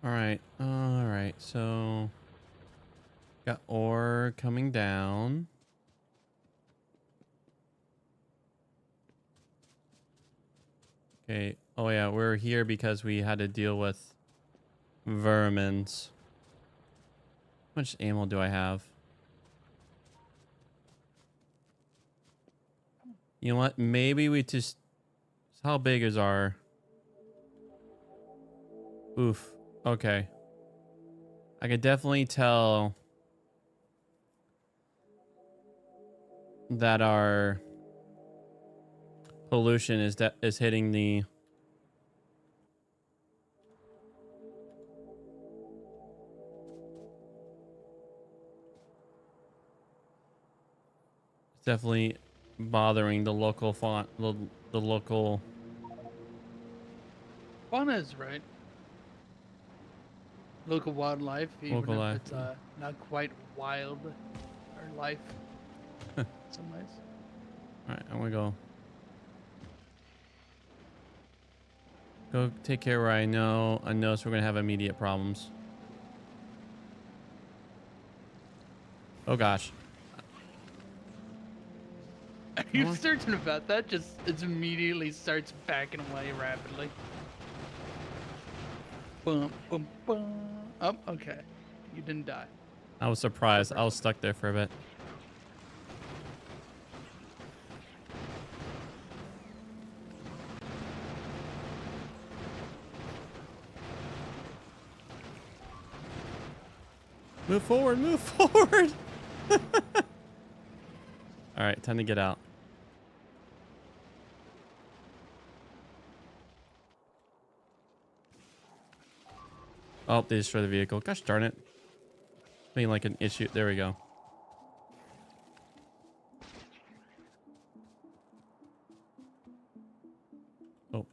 right. All right. So got ore coming down. Okay. Oh yeah, we're here because we had to deal with vermins. How much ammo do I have? You know what? Maybe we just... How big is our... Oof. Okay. I could definitely tell that our pollution is hitting the... It's definitely bothering the local the local... Fauna is right. Local wildlife, even Local if life. it's not quite wild or life. Some ways. Alright, I'm gonna go take care where I know we're gonna have immediate problems. Oh gosh. Are I you want... certain about that? Just it immediately starts backing away rapidly. Boom, boom, boom. Oh, okay. You didn't die. I was surprised. I Perfect. was stuck there for a bit. Move forward, move forward. All right, time to get out. Oh, they destroyed the vehicle. Gosh darn it. Being like an issue. There we go. Oh.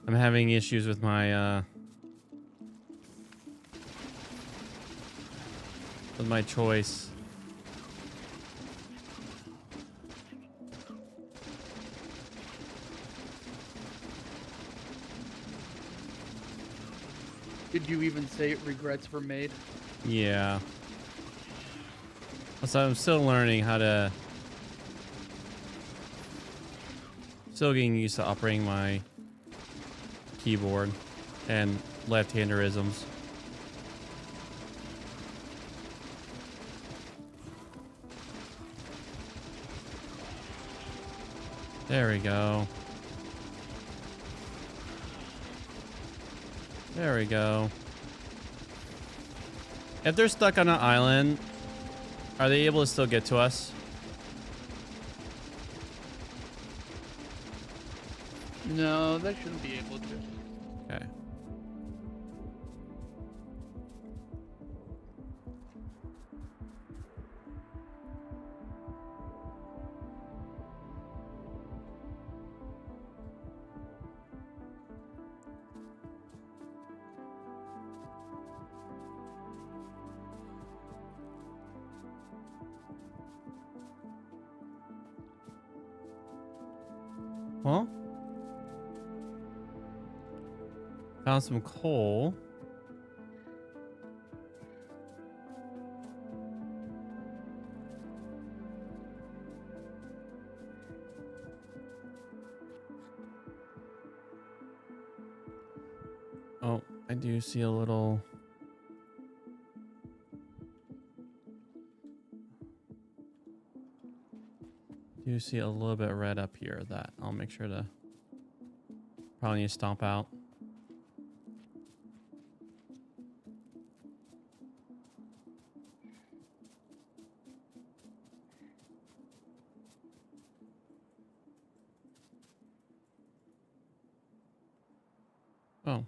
I'm having issues with my choice. Did you even say regrets were made? Yeah. So I'm still learning how to... Still getting used to operating my keyboard and left-handerisms. There we go. There we go. If they're stuck on an island, are they able to still get to us? No, they shouldn't be able to. Okay. Well, found some coal. Oh, I do see a little... Do see a little bit red up here that I'll make sure to... Probably need to stomp out. Oh.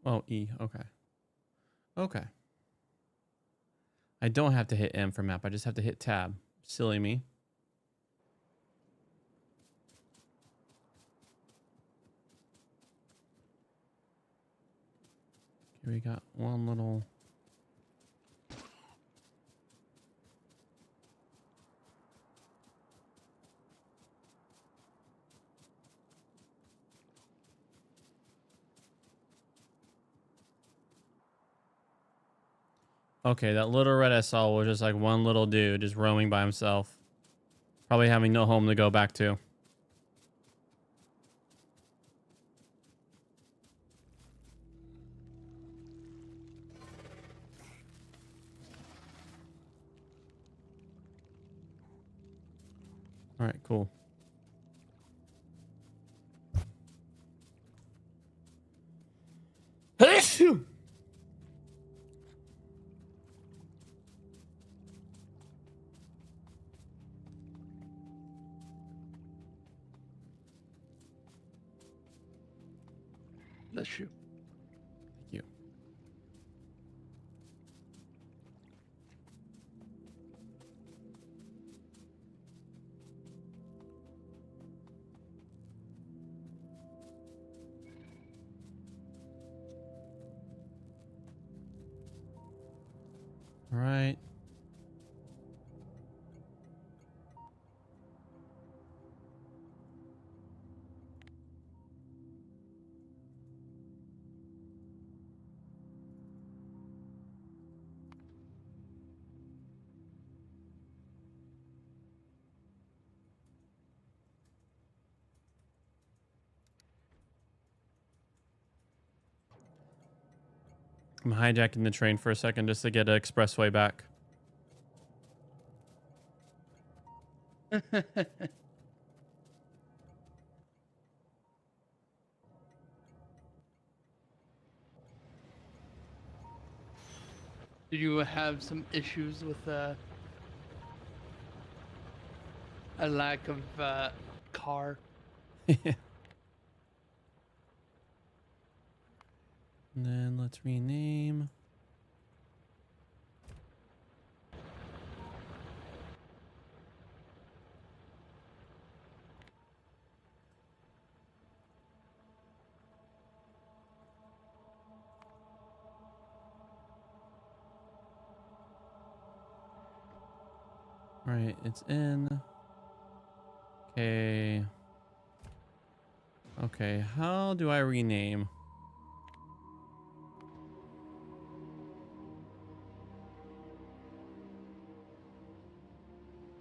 Oh, E. Okay. Okay. I don't have to hit M for map. I just have to hit tab. Silly me. Here we got one little. Okay, that little red I saw was just like one little dude just roaming by himself. Probably having no home to go back to. All right, cool. Bless you. Thank you. All right. I'm hijacking the train for a second just to get an expressway back. Did you have some issues with a lack of car? And then let's rename. All right, it's in. Okay. Okay, how do I rename?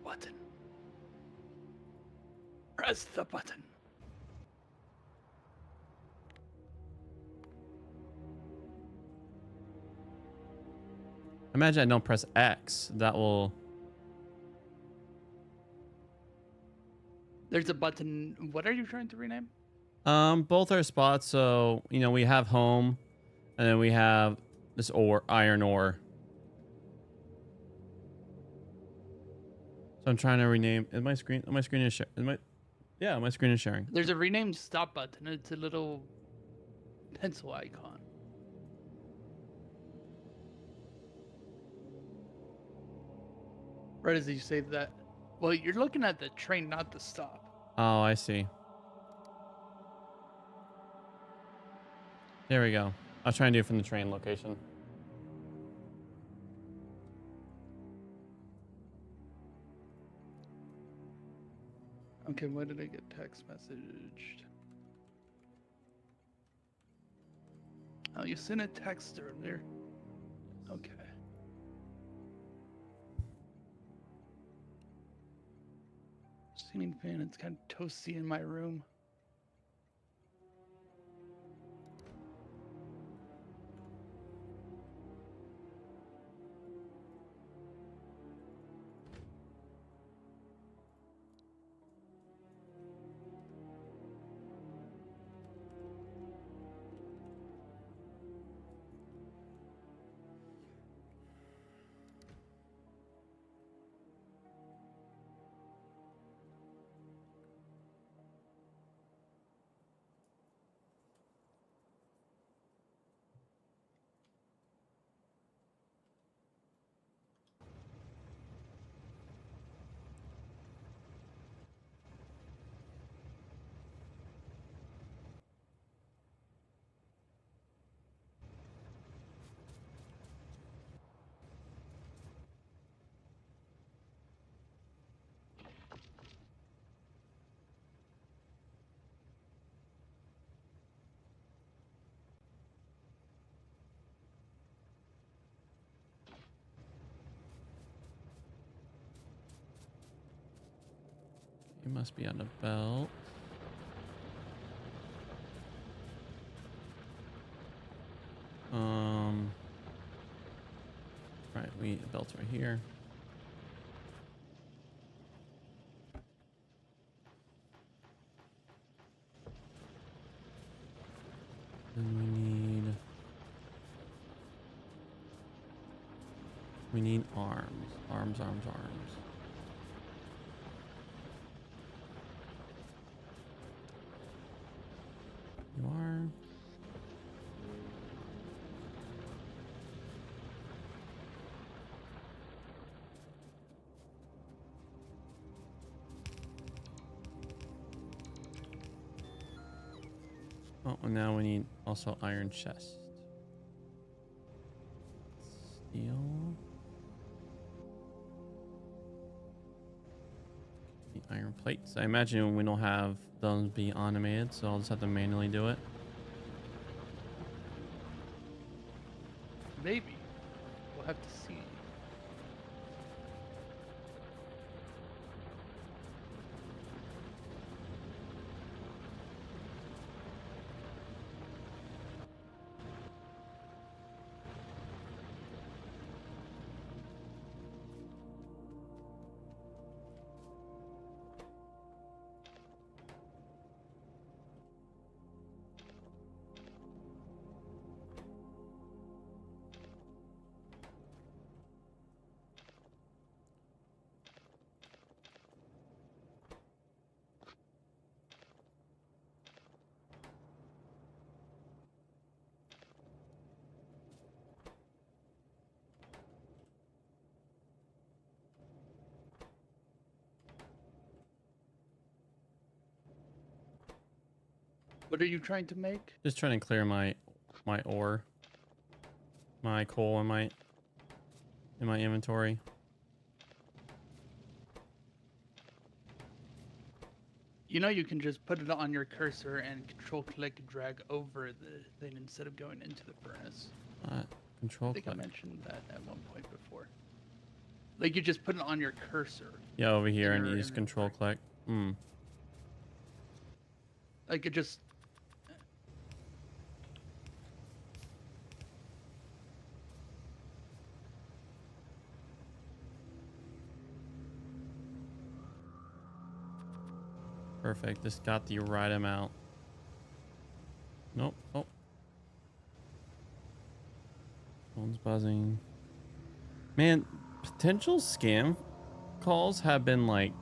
Button. Press the button. Imagine I don't press X. That will. There's a button. What are you trying to rename? Both are spots. So, we have home and then we have this iron ore. So I'm trying to rename. Is my screen is sharing? Yeah, my screen is sharing. There's a rename stop button. It's a little pencil icon. Right as you say that. Well, you're looking at the train, not the stop. Oh, I see. There we go. I was trying to do it from the train location. Okay, why did I get text messaged? Oh, you sent a text earlier. Okay. Ceiling fan, it's kind of toasty in my room. must be on the belt. Right, the belt's right here. Then we need arms. Arms. You are. Oh, and now we need also iron chest. Steel. The iron plates. I imagine we don't have those be automated, so I'll just have to manually do it. Maybe. We'll have to see. What are you trying to make? Just trying to clear my ore, my coal in my inventory. You know, you can just put it on your cursor and control click and drag over the thing instead of going into the furnace. Control I think click. I mentioned that at one point before. Like you just put it on your cursor. Yeah, over here, and your use control click. Like it just. Perfect. This got the right amount. Nope. Oh. Phone's buzzing. Man, potential scam calls have been like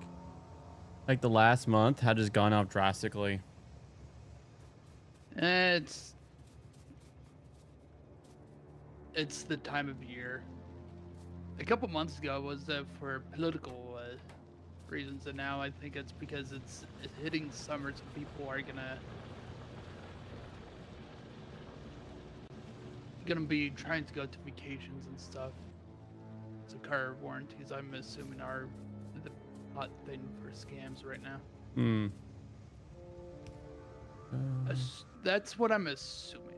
the last month had just gone up drastically. It's the time of year. A couple months ago it was for political reasons, and now I think it's because it's hitting summer, so people are gonna be trying to go to vacations and stuff. So car warranties, I'm assuming, are the hot thing for scams right now. That's what I'm assuming.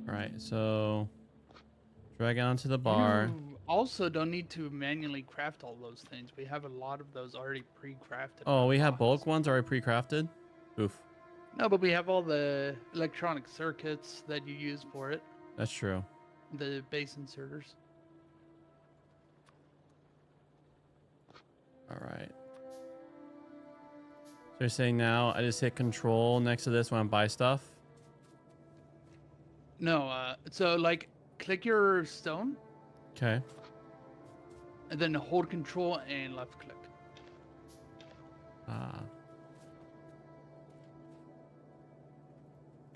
All right, so drag onto the bar. You also don't need to manually craft all those things. We have a lot of those already pre-crafted. Oh, we have box. bulk ones already pre-crafted? Oof. No, but we have all the electronic circuits that you use for it. That's true. The base inserters. All right. So you're saying now I just hit control next to this when I buy stuff? No, so like click your stone. Okay. And then hold control and left click.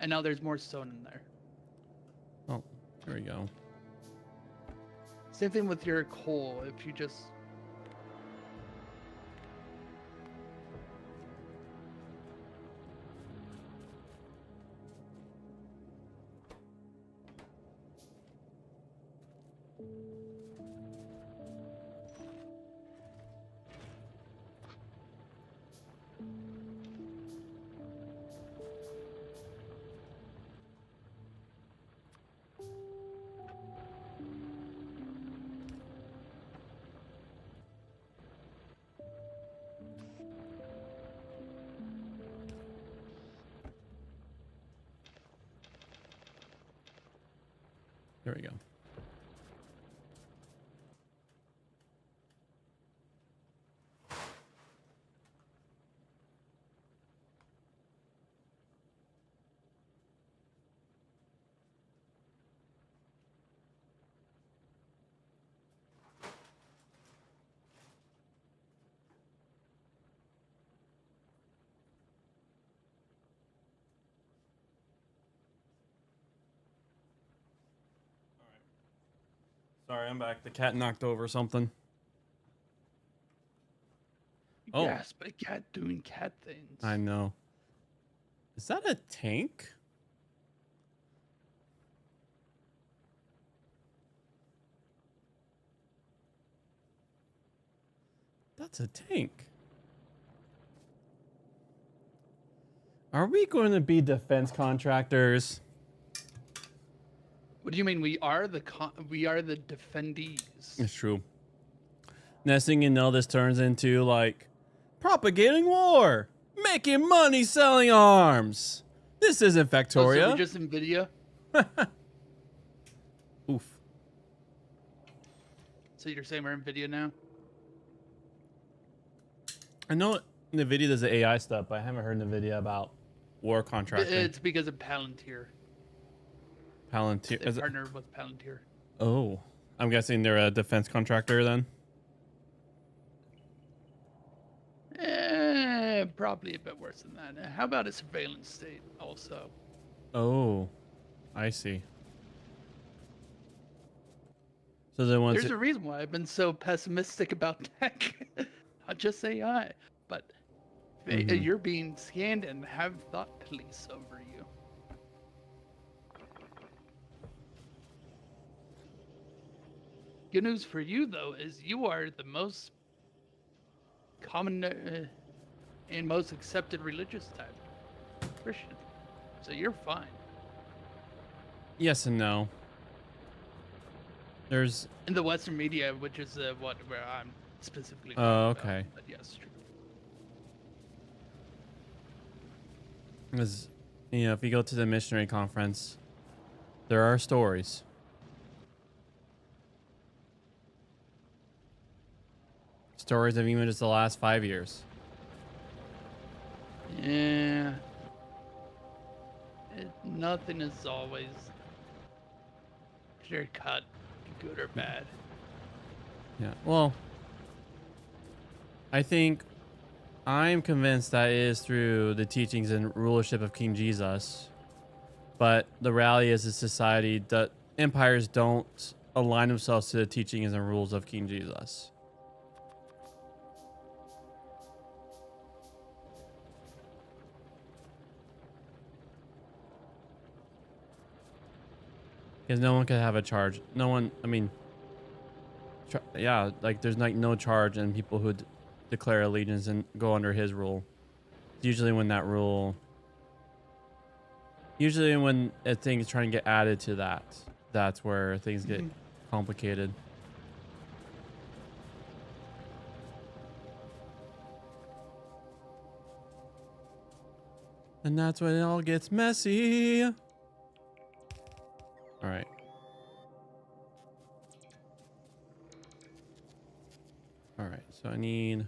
And now there's more stone in there. Oh, there we go. Same thing with your coal. If you just... There we go. Sorry, I'm back. The cat knocked over something. Oh, Yes, but a cat doing cat things. I know. Is that a tank? That's a tank. Are we going to be defense contractors? What do you mean? We are the defendees. It's true. Next thing you know, this turns into like propagating war, making money selling arms. This isn't Oh, so we Factorio. just NVIDIA? Oof. So you're saying we're NVIDIA now? I know NVIDIA does the AI stuff, but I haven't heard NVIDIA about war contracting. It's because of Palantir. Palantir. They partner with Palantir. Oh, I'm guessing they're a defense contractor then. Probably a bit worse than that. How about a surveillance state also? Oh, I see. So the ones There's a reason why I've been so pessimistic about tech. Not just AI, but you're being scanned and have thought police over you. Good news for you, though, is you are the most common and most accepted religious type, Christian. So you're fine. Yes and no. There's In the Western media, which is where I'm specifically. Oh, talking okay. About, but yes, true. Because, you know, if you go to the missionary conference, there are stories. Stories of even just the last 5 years. Yeah. Nothing is always clear cut, good or bad. Yeah. Well, I think I'm convinced that it is through the teachings and rulership of King Jesus. But the reality is a society that empires don't align themselves to the teachings and rules of King Jesus. Because no one could have a charge. No one, I mean, yeah, like there's like no charge in people who declare allegiance and go under his rule. Usually when that rule, usually when a thing is trying to get added to that, that's where things get complicated. And that's when it all gets messy. All right. All right, so I need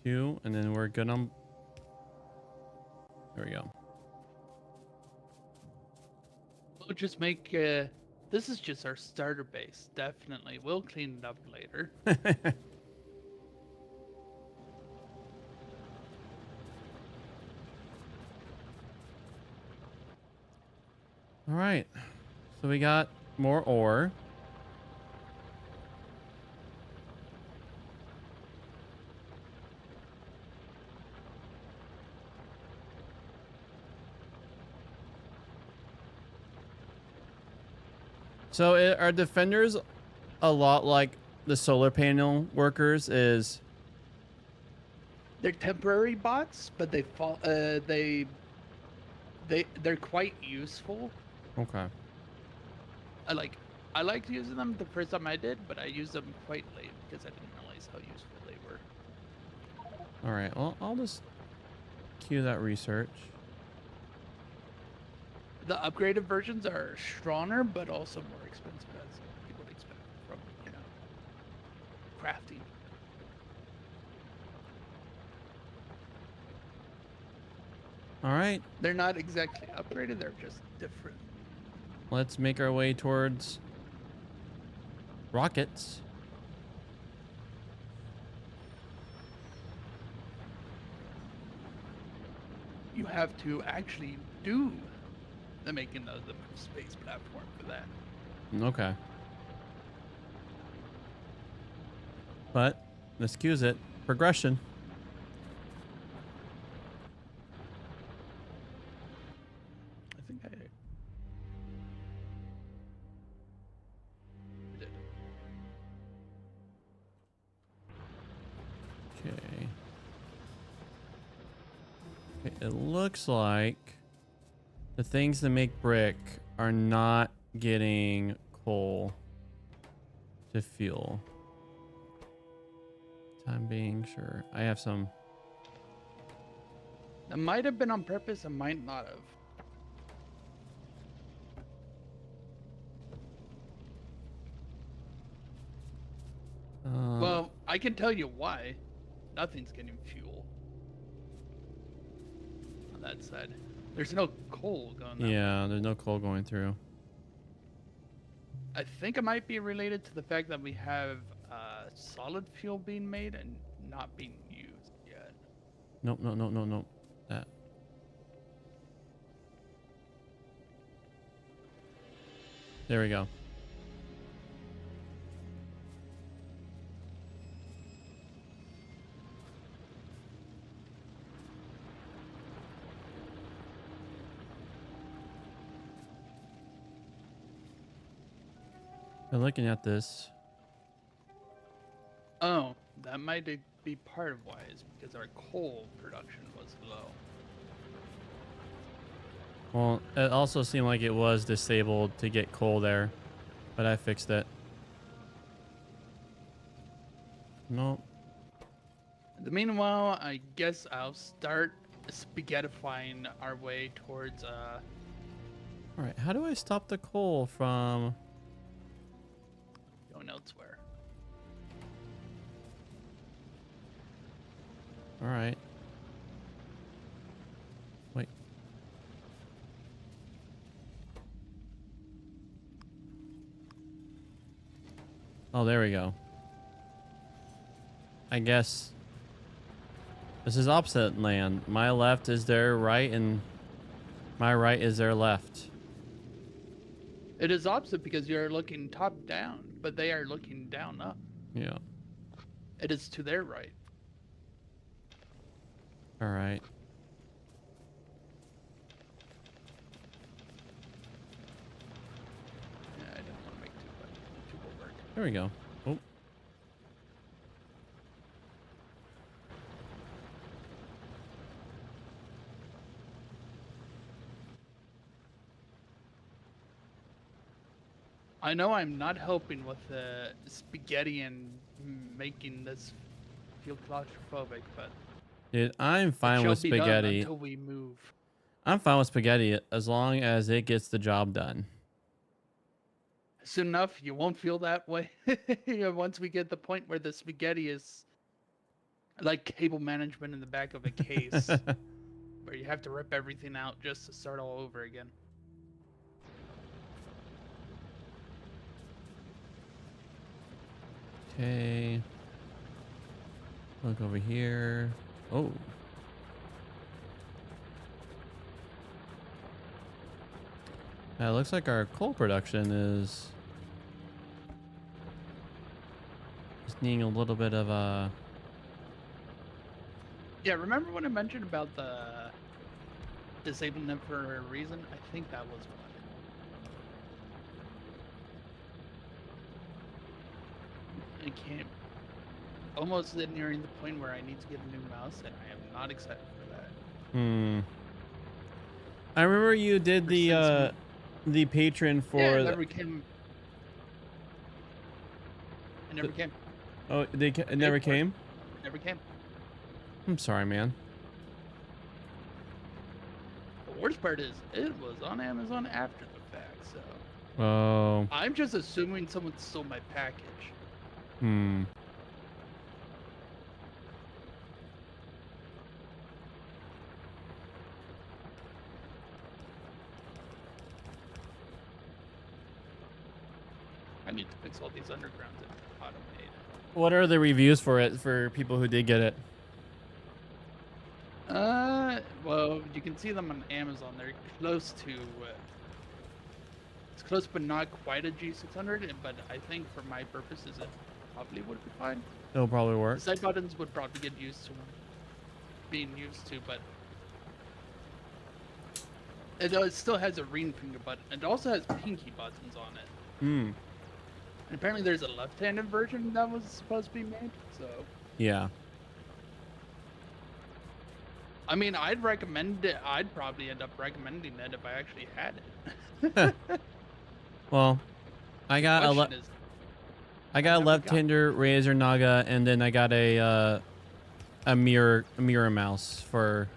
2, and then we're good on. There we go. We'll just make. This is just our starter base. Definitely, we'll clean it up later. All right, so we got more ore. So are defenders a lot like the solar panel workers? Is They're temporary bots, but they fall. They're quite useful. okay. I liked using them the first time I did, but I used them quite late because I didn't realize how useful they were. All right. Well, I'll just cue that research. The upgraded versions are stronger, but also more expensive, as you would expect from, crafting. All right, They're not exactly upgraded, they're just different. let's make our way towards rockets. You have to actually do the making of the space platform for that. Okay. But excuse it. Progression. I think I did. Okay. Okay, it looks like the things that make brick are not getting coal to fuel. Time being, sure. I have some. That might have been on purpose and might not have. Well, I can tell you why. Nothing's getting fuel on that side. There's no coal going that way. Yeah, there's no coal going through. I think it might be related to the fact that we have solid fuel being made and not being used yet. Nope, no, no, no, no. That. There we go. Looking at this. Oh, that might be part of why, is because our coal production was low. Well, it also seemed like it was disabled to get coal there, but I fixed it. Nope. Meanwhile, I guess I'll start spaghettifying our way towards All right, how do I stop the coal from going elsewhere. All right. Wait. Oh, there we go. I guess this is opposite land. My left is their right and my right is their left. It is opposite because you're looking top down, but they are looking down up. Yeah. It is to their right. All right. Yeah, I didn't want to make too much work. There we go. Oh. I know I'm not helping with the spaghetti and making this feel claustrophobic, but Dude, I'm fine shall with be done spaghetti. until we move. I'm fine with spaghetti as long as it gets the job done. Soon enough, you won't feel that way. Once we get the point where the spaghetti is like cable management in the back of a case, where you have to rip everything out just to start all over again. Okay. Look over here. Oh. It looks like our coal production is just needing a little bit of a. Yeah, remember when I mentioned about the disabling them for a reason? I think that was one. I can't. Almost nearing the point where I need to get a new mouse, and I am not excited for that. I remember you did the patron for. Yeah, it never came. It never came. Oh, it never came? Never came. I'm sorry, man. The worst part is it was on Amazon after the fact, so Oh. I'm just assuming someone stole my package. Hmm. I need to fix all these undergrounds and automate. What are the reviews for it for people who did get it? Well, you can see them on Amazon. They're close to, it's close but not quite a G600, but I think for my purposes it probably would be fine. It'll probably The work. side buttons would probably get used to being used to, but it still has a ring finger button. It also has pinky buttons on it. Hmm. And apparently there's a left-handed version that was supposed to be made, so... Yeah. I mean, I'd recommend it. I'd probably end up recommending it if I actually had it. Well, I got a Question is, I got a never left-hander Razer Naga, and then I got a mirror mouse for.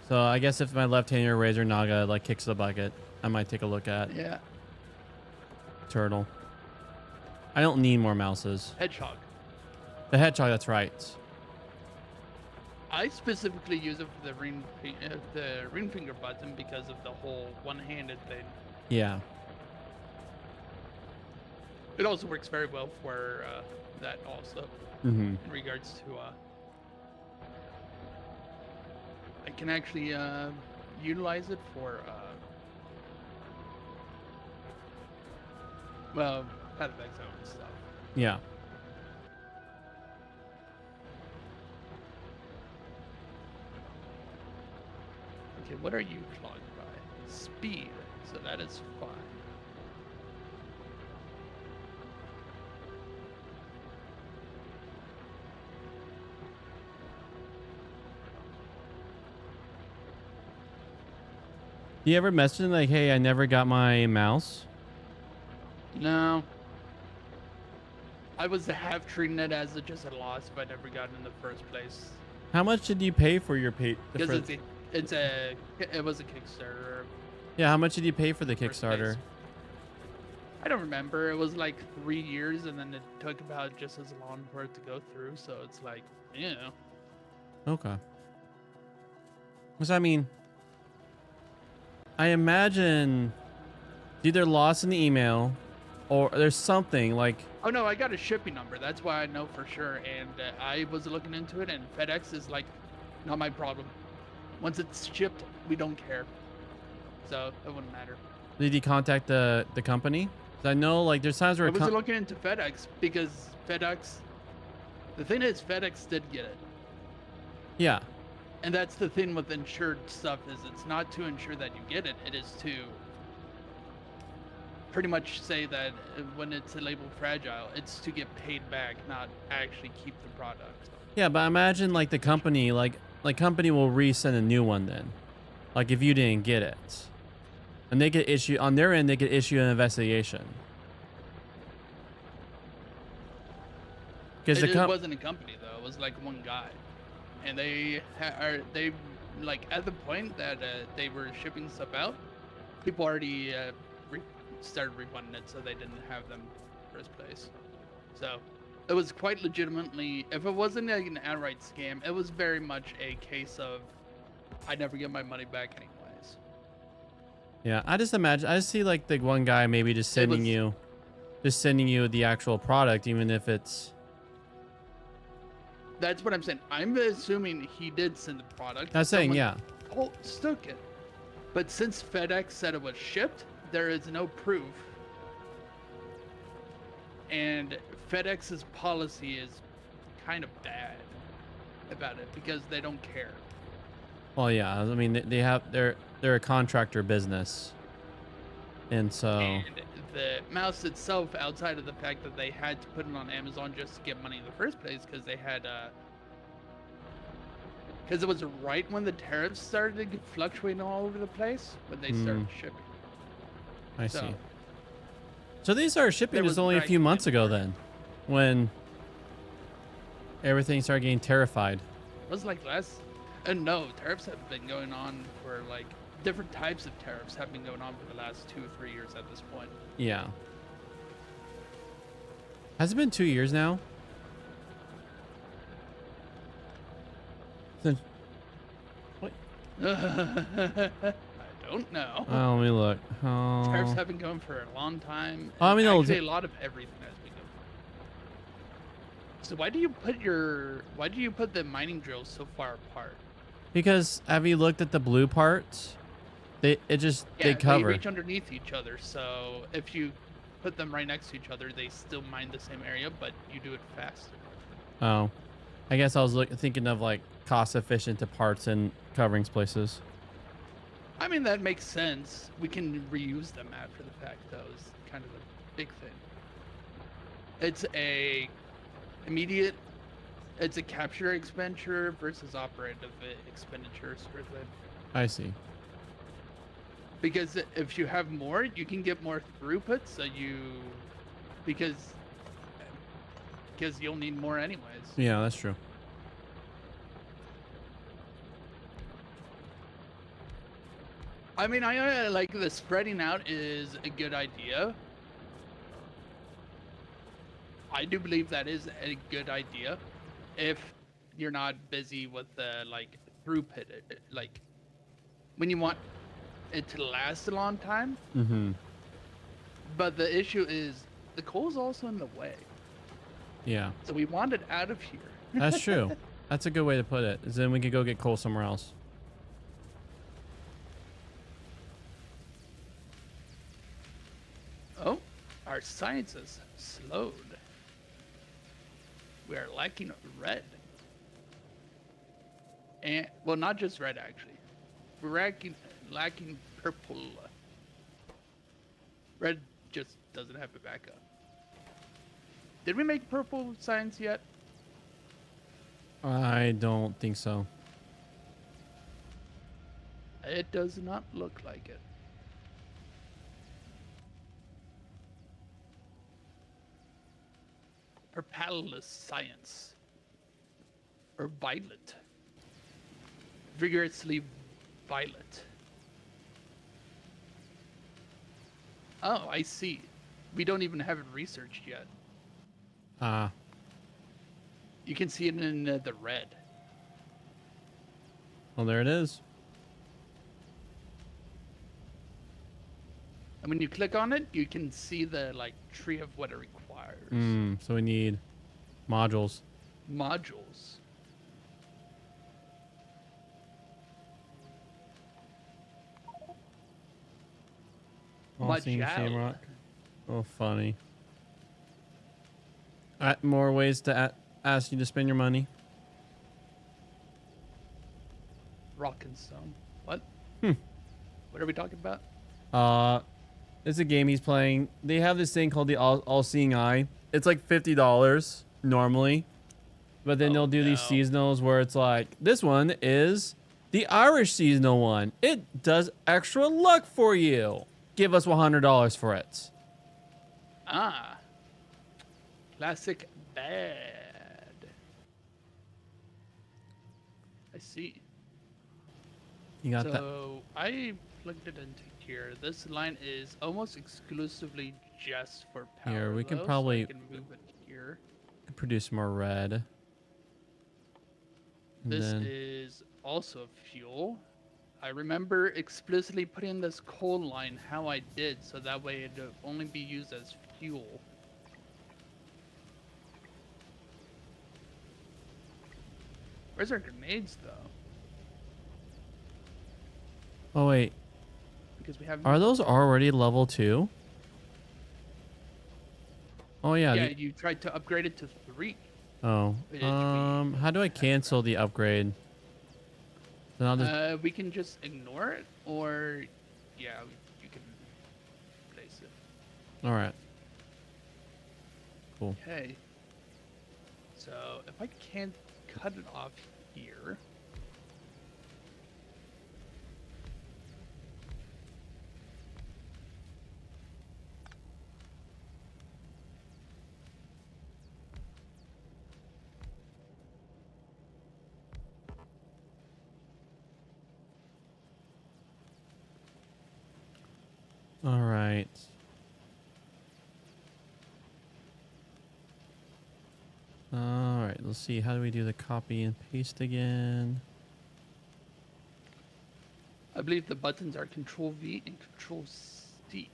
So I guess if my left-hander Razer Naga like kicks the bucket, I might take a look at yeah, Turtle. I don't need more mouses. Hedgehog. The Hedgehog, that's right. I specifically use it for the ring finger button because of the whole one-handed thing. Yeah. It also works very well for that also Mm-hmm. in regards to I can actually utilize it for well, pet effects and stuff. Yeah. Okay, what are you clogged by? Speed, so that is fine. Do you ever message them like, "Hey, I never got my mouse"? No. I was half treating it as just a loss if I never got it in the first place. How much did you pay for your Because it was a Kickstarter. Yeah, how much did you pay for the First Kickstarter? place. I don't remember. It was like 3 years, and then it took about just as long for it to go through. So it's like, yeah. Okay. Because I mean, I imagine it's either lost in the email or there's something like. Oh no, I got a shipping number. That's why I know for sure. And I was looking into it, and FedEx is like, not my problem. Once it's shipped, we don't care. So it wouldn't matter. Did you contact the company? 'Cause I know like there's times where I was looking into FedEx because FedEx. The thing is, FedEx did get it. yeah. And that's the thing with insured stuff is it's not to ensure that you get it. It is to pretty much say that when it's labeled fragile, it's to get paid back, not actually keep the product. Yeah, but imagine like the company like company will resend a new one then. Like if you didn't get it. And they could issue on their end they could issue an investigation. Because It wasn't a company though. It was like one guy, and they like at the point that they were shipping stuff out, people already started refunding it, so they didn't have them in the first place. So it was quite legitimately. If it wasn't like an outright scam, it was very much a case of I never get my money back anyways. yeah, I just see like the one guy maybe just sending you the actual product, even if it's. That's what I'm saying. I'm assuming he did send the product. I'm saying, yeah. Oh, stuck it. But since FedEx said it was shipped, there is no proof. And FedEx's policy is kind of bad about it because they don't care. Well, yeah. I mean, they're a contractor business, and so. And the mouse itself, outside of the fact that they had to put it on Amazon just to get money in the first place, because they had, because it was right when the tariffs started fluctuating all over the place when they started shipping. I see. So these are shipping just only a few months ago then, when everything started getting terrified. It was like And no, tariffs have been going on for like different types of tariffs have been going on for the last 2 or 3 years at this point. Yeah. Has it been 2 years now? Since what? I don't know. Oh, let me look. Tariffs Oh, have been going for a long time. I mean, Actually, a lot of everything has been going. So why do you put the mining drills so far apart? because have you looked at the blue parts? They Yeah, they cover. reach underneath each other. So if you put them right next to each other, they still mine the same area, but you do it faster. Oh, I guess I was thinking of like cost efficient to parts and coverings places. I mean, that makes sense. We can reuse them after the fact, though, is kind of a big thing. It's it's a capture expenditure versus operative expenditure sort of thing. I see. Because if you have more, you can get more throughput, because you'll need more anyways. Yeah, that's true. I mean, I like the spreading out is a good idea. I do believe that is a good idea if you're not busy with the like throughput, like when you want it to last a long time. Mm-hmm. But the issue is the coal's also in the way, Yeah, so we want it out of here. that's true. That's a good way to put it. Is then we could go get coal somewhere else. Oh, our science has slowed. We are lacking red. And, well, not just red, actually. We're lacking purple. Red just doesn't have a backup. Did we make purple science yet? I don't think so. It does not look like it. Purpallus science. Or violet. Vigorously violet. Oh, I see. We don't even have it researched yet. Ah, You can see it in the red. well, there it is. And when you click on it, you can see the like tree of what it requires. So we need modules. Modules. All seeing Majal. shamrock. Oh, funny. More ways to ask you to spend your money. Rock and stone. What? Hmm. What are we talking about? It's a game he's playing. They have this thing called the All-Seeing Eye. It's like $50 normally, but then they'll do these seasonals where it's like, this one is the Irish seasonal one. It does extra luck for you. Give us $100 for it. Ah. Classic bad. I see. You got that? So I plugged it into here. This line is almost exclusively just for power. Here, we can though, so probably- I can move it here. Produce more red. And This then, is also fuel. I remember explicitly putting this coal line how I did, so that way it would only be used as fuel. Where's our grenades, though? oh wait, Because we have. are those already level 2? Oh yeah. Yeah, you tried to upgrade it to 3. Oh. Which we How do I cancel the upgrade? Then I'll just. We can just ignore it, or yeah, you can place it. All right. Cool. Okay. So if I can't cut it off here. All right. All right. Let's see. How do we do the copy and paste again? I believe the buttons are Control V and Control C.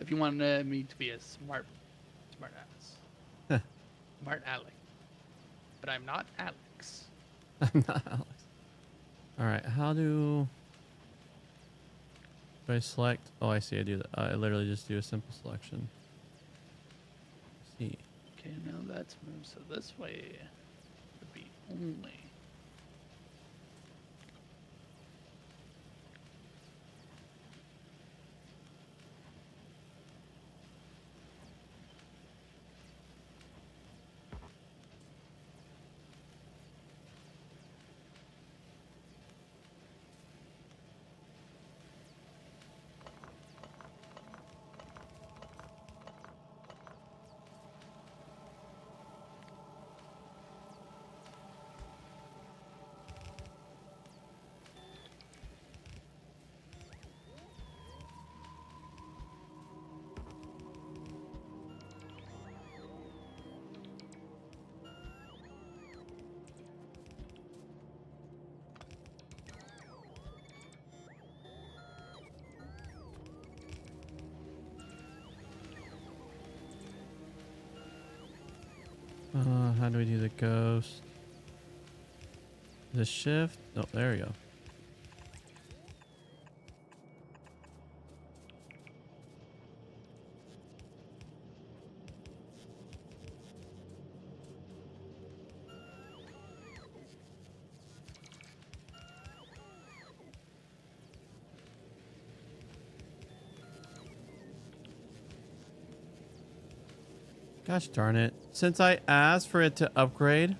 If you want me to be a smart ass, smart Alex, but I'm not Alex. I'm not Alex. All right. How do I select? Oh, I see. I do that. I literally just do a simple selection. Let's see. Okay, now that's moved. So this way would be only. How do we do the ghost? The shift? Oh, there we go. Gosh darn it. Since I asked for it to upgrade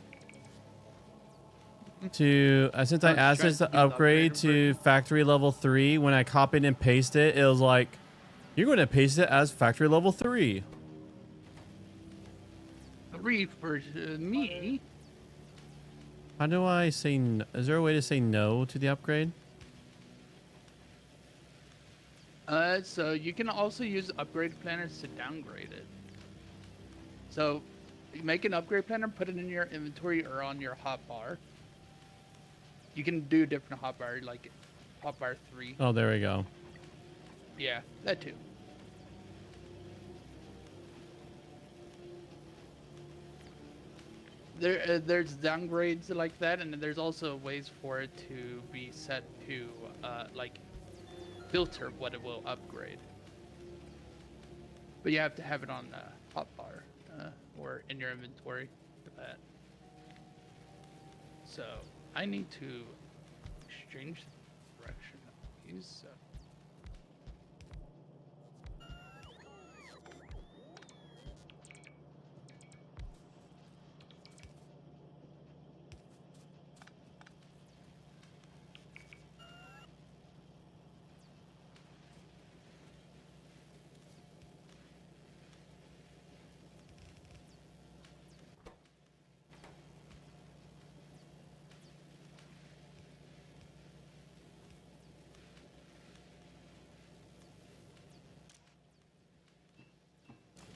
to, since I asked it to upgrade to factory level 3, when I copied and pasted it, it was like, you're going to paste it as factory level 3. 3 for me. How do I say, is there a way to say no to the upgrade? So you can also use upgrade planners to downgrade it. So you make an upgrade planner, put it in your inventory or on your hotbar. You can do different hotbar, like hotbar 3. Oh, there we go. Yeah, that too. There's downgrades like that, and there's also ways for it to be set to like filter what it will upgrade. But you have to have it on hotbar or in your inventory for that. So I need to exchange the direction of these.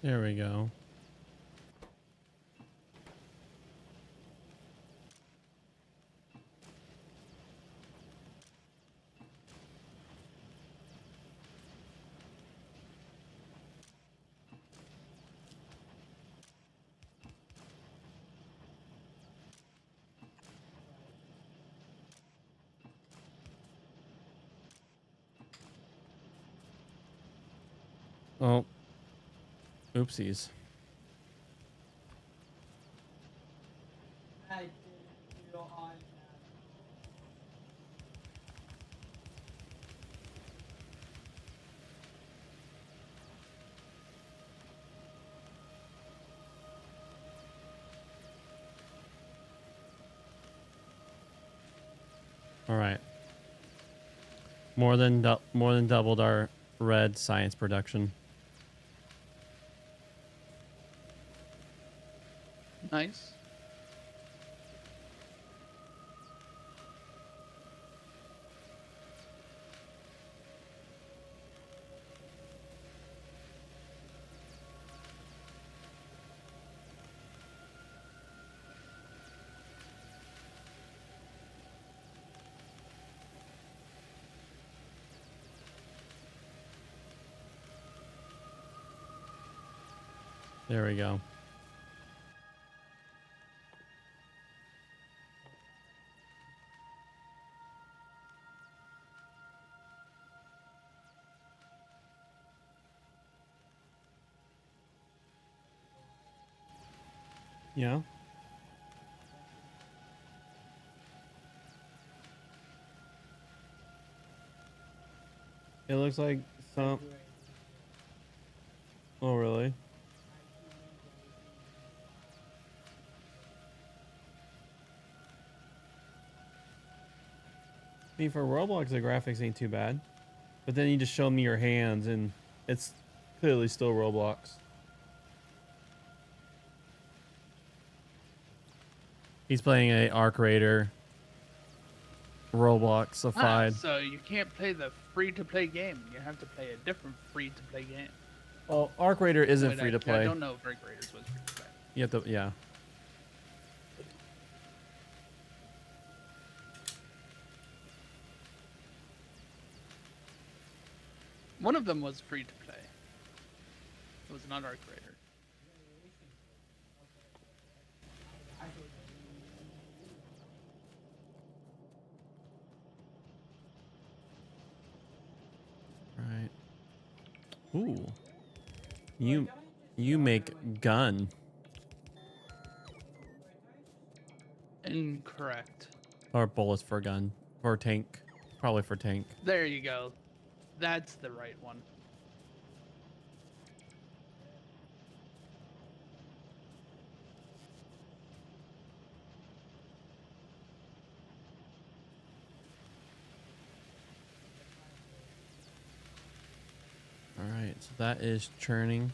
There we go. Oh. Oopsies. All right. More than doubled our red science production. Nice. There we go. Yeah. It looks like some. Oh, really? I mean, for Roblox, the graphics ain't too bad. But then you just show me your hands, and it's clearly still Roblox. He's playing a Arc Raider Robloxified. So you can't play the free-to-play game. You have to play a different free-to-play game. Oh, Arc Raider isn't Wait, free to I play. don't know if Arc Raiders was free-to-play. You have to, yeah. One of them was free-to-play. It was not Arc Raider. Right. Ooh. You make gun. Incorrect. Or bullets for gun. For tank. Probably for tank. There you go. That's the right one. Alright, so that is churning.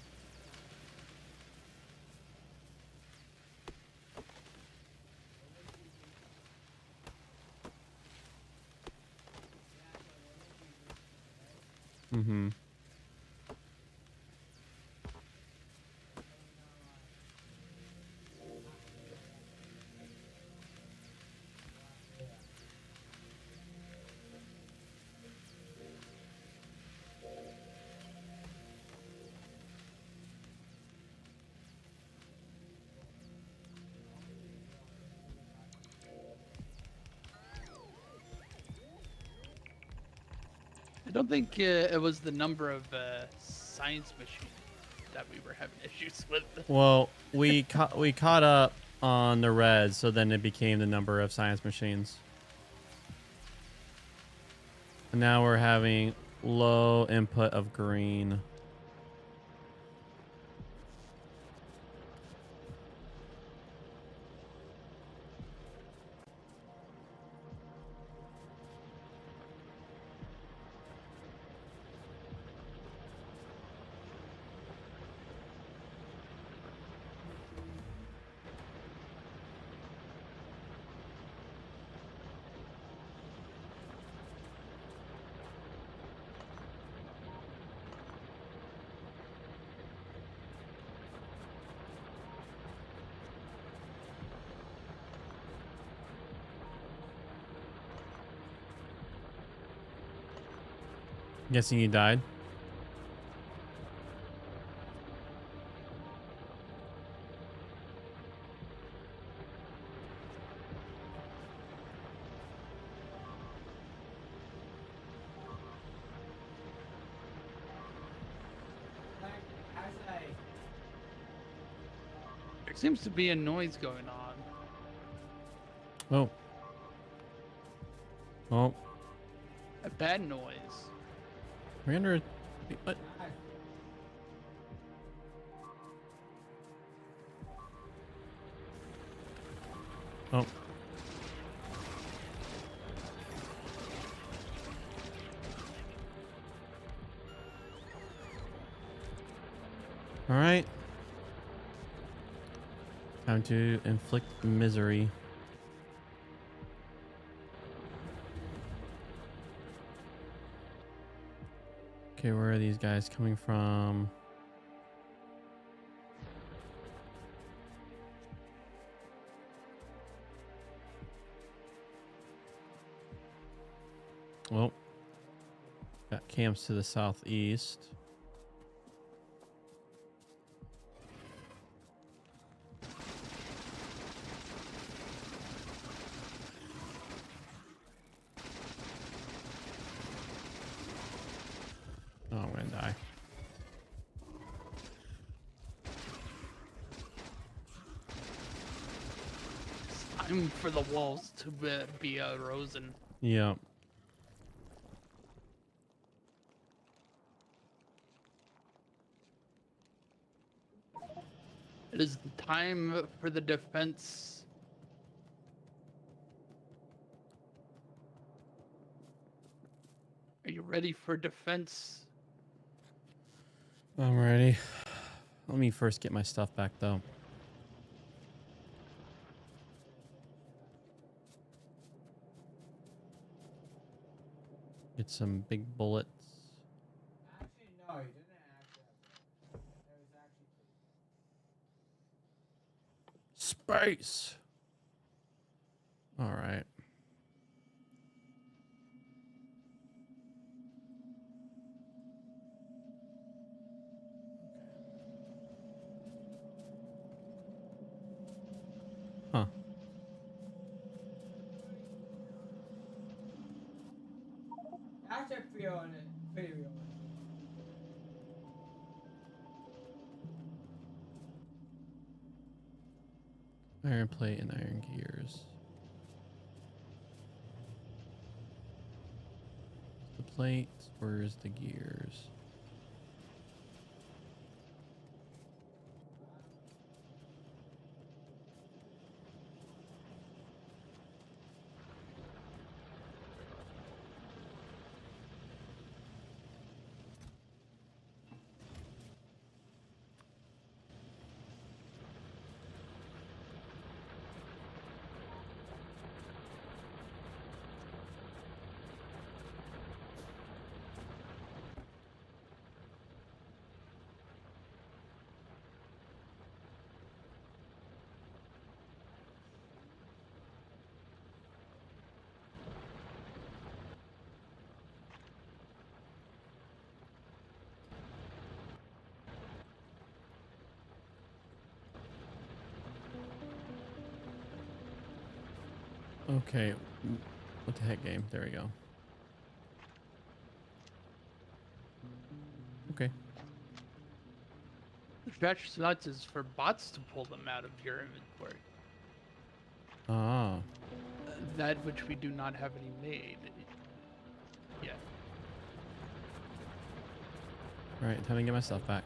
Mm-hmm. I don't think it was the number of science machines that we were having issues with. Well, we caught up on the red, so then it became the number of science machines. And now we're having low input of green. Guessing you died. There seems to be a noise going on. Oh. Oh. A bad noise. We're under. What? Oh. All right. Time to inflict misery. Okay, where are these guys coming from? Well, got camps to the southeast. Oh, I'm gonna die. It's time for the walls to be Rosen. Yeah. It is time for the defense. Are you ready for defense? I'm ready. Let me first get my stuff back, though. Get some big bullets. Actually, no, he didn't actually have bullets. It was actually pretty. Space. All right. Huh. Actually, pretty on it. Pretty real. Iron plate and iron gears. The plate. Where's the gears? Okay. What the heck, game? There we go. Okay. The trash slots is for bots to pull them out of your inventory. Ah. That which we do not have any made yet. All right. Time to get my stuff back.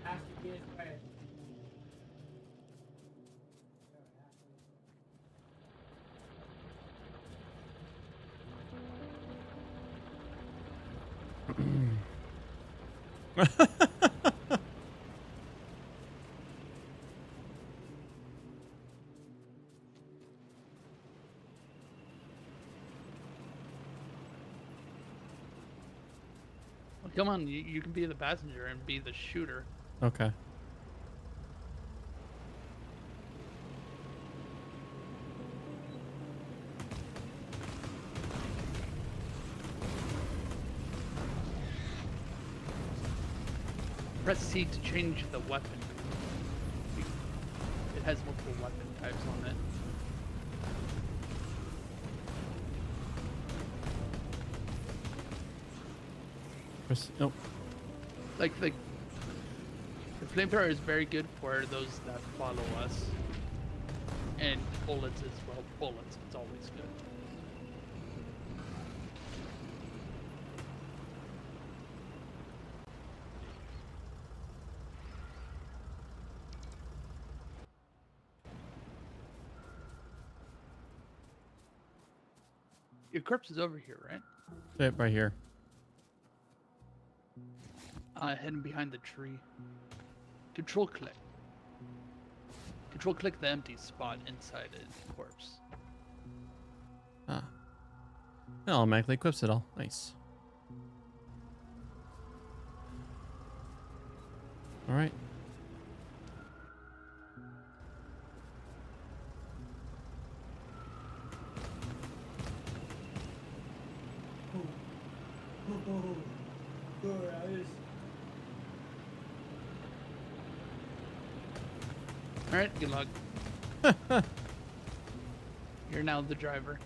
Has to get it right. Well, come on, you can be the passenger and be the shooter. Okay. Press C to change the weapon. It has multiple weapon types on it. Oh. Like the flamethrower is very good for those that follow us. And bullets as well. Bullets, it's always good. Your corpse is over here, right? Yep, right here. Hidden behind the tree. Control click. Control click the empty spot inside a corpse. Ah. It automatically equips it all. Nice. All right. Alright, good luck. You're now the driver.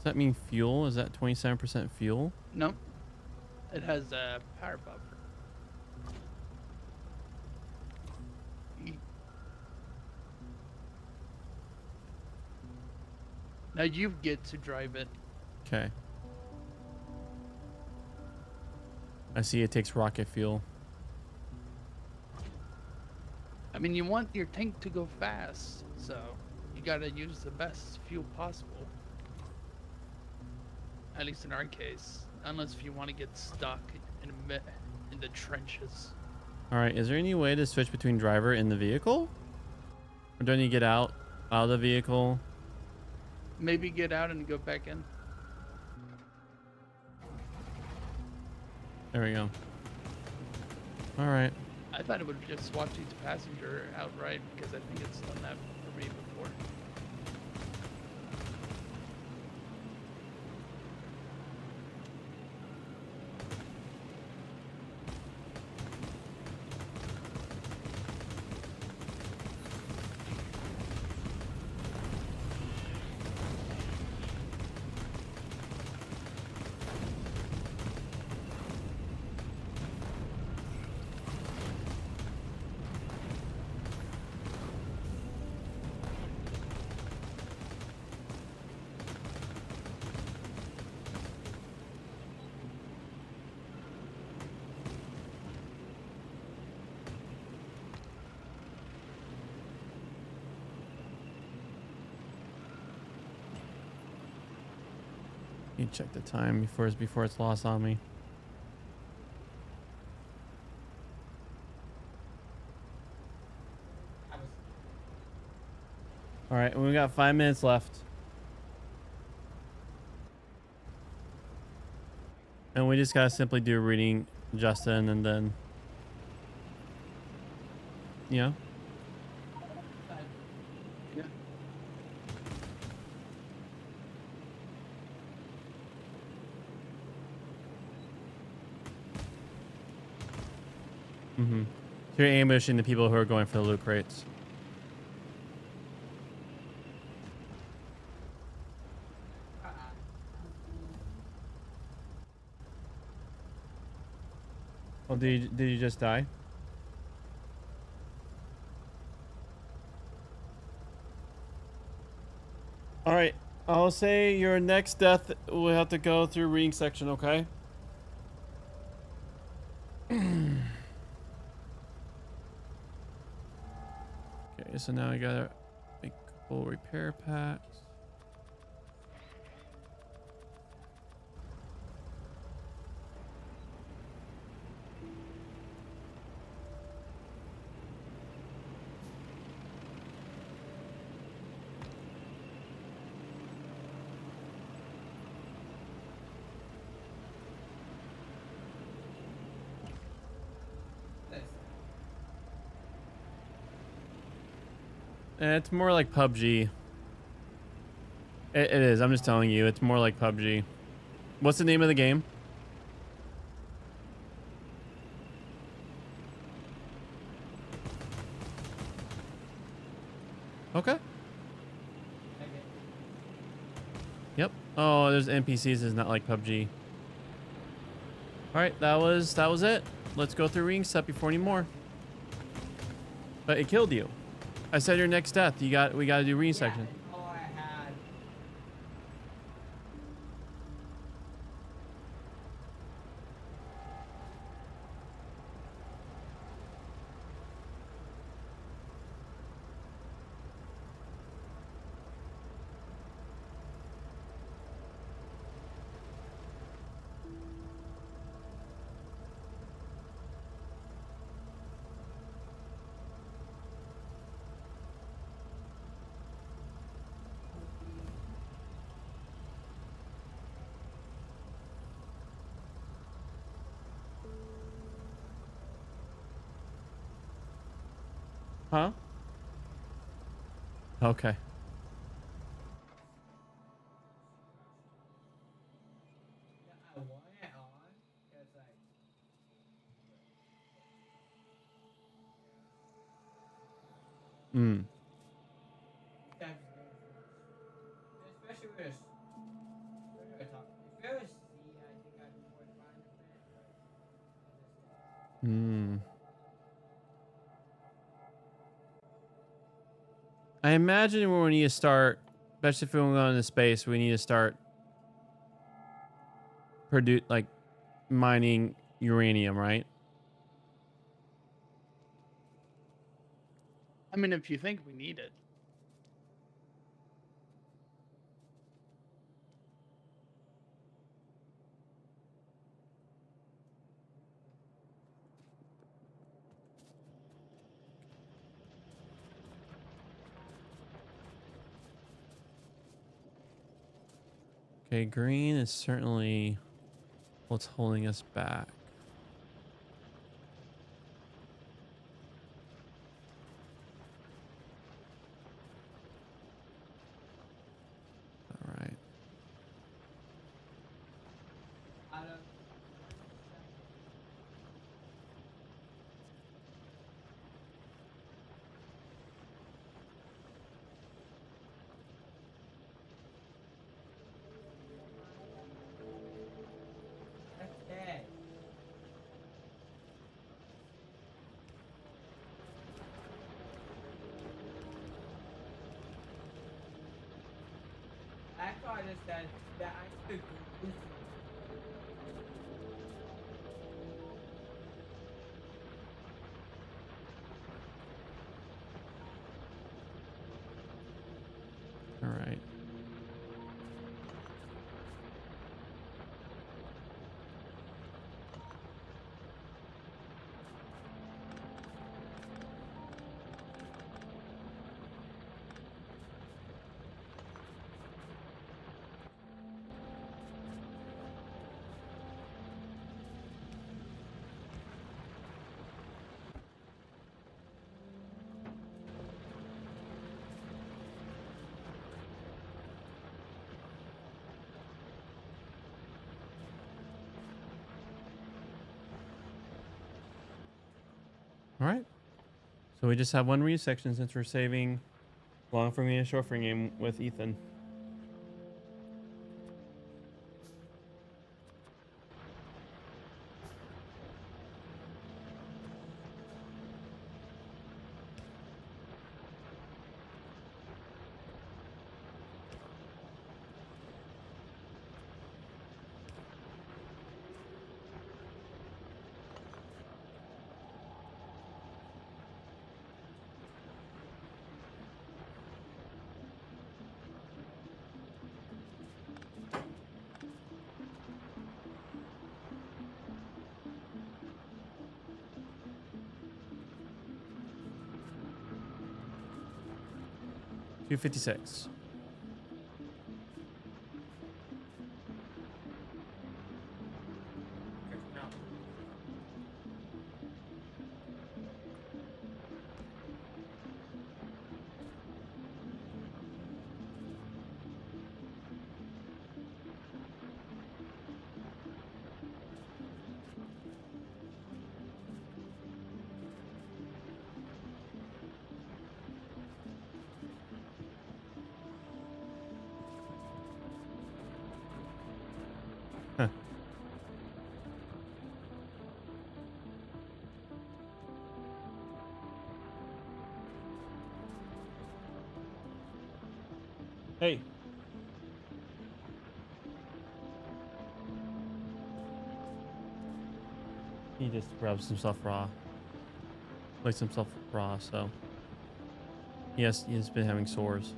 Does that mean fuel? Is that 27% fuel? Nope. It has a power buffer. Y- Now you get to drive it. Okay. I see it takes rocket fuel. I mean, you want your tank to go fast, so you gotta use the best fuel possible. At least in our case, unless if you want to get stuck in the trenches. All right. Is there any way to switch between driver and the vehicle? Or do I need to get out of the vehicle? Maybe get out and go back in. There we go. All right. I thought it would just swap you to passenger outright because I think it's done that for me before. You check the time before it's lost on me. All right, and we got 5 minutes left. And we just gotta simply do reading Justin and then, you know. Yeah. Mm-hmm. So you're ambushing the people who are going for the loot crates. Well, did you just die? All right. I'll say your next death will have to go through reading section, okay? Okay, so now I gotta make a couple repair packs. It's more like PUBG. It is. I'm just telling you. It's more like PUBG. What's the name of the game? Okay. Yep. Oh, there's NPCs. It's not like PUBG. All right, that was it. Let's go through reading stuff before any more. But it killed you. I said your next death. We got to do reading section. All I had. Huh? Okay. I want it on because like. Mm. Sometimes it's especially with Hmm. I imagine when we need to start, especially if we want to go into space, we need to start mining uranium, right? I mean, if you think we need it. Okay, green is certainly what's holding us back. All right. Out of that's dead. I thought I just said that I could listen. All right. All right. So we just have one read section since we're saving long for me and short for game with Ethan. $256. No. Huh. Hey. He just rubs himself raw. Likes himself raw, so yes, he's been having sores.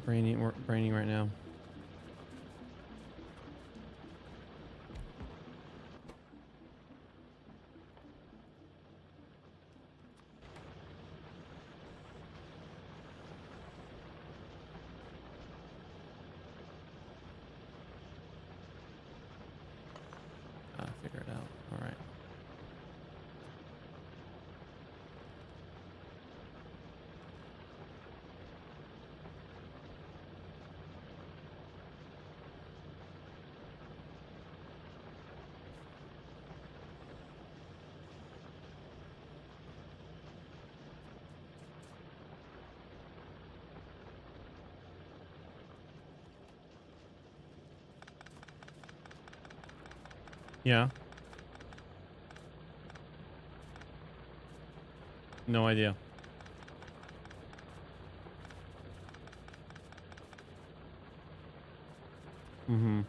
braining right now. Figure it out. All right. Yeah. No idea. Mm-hmm.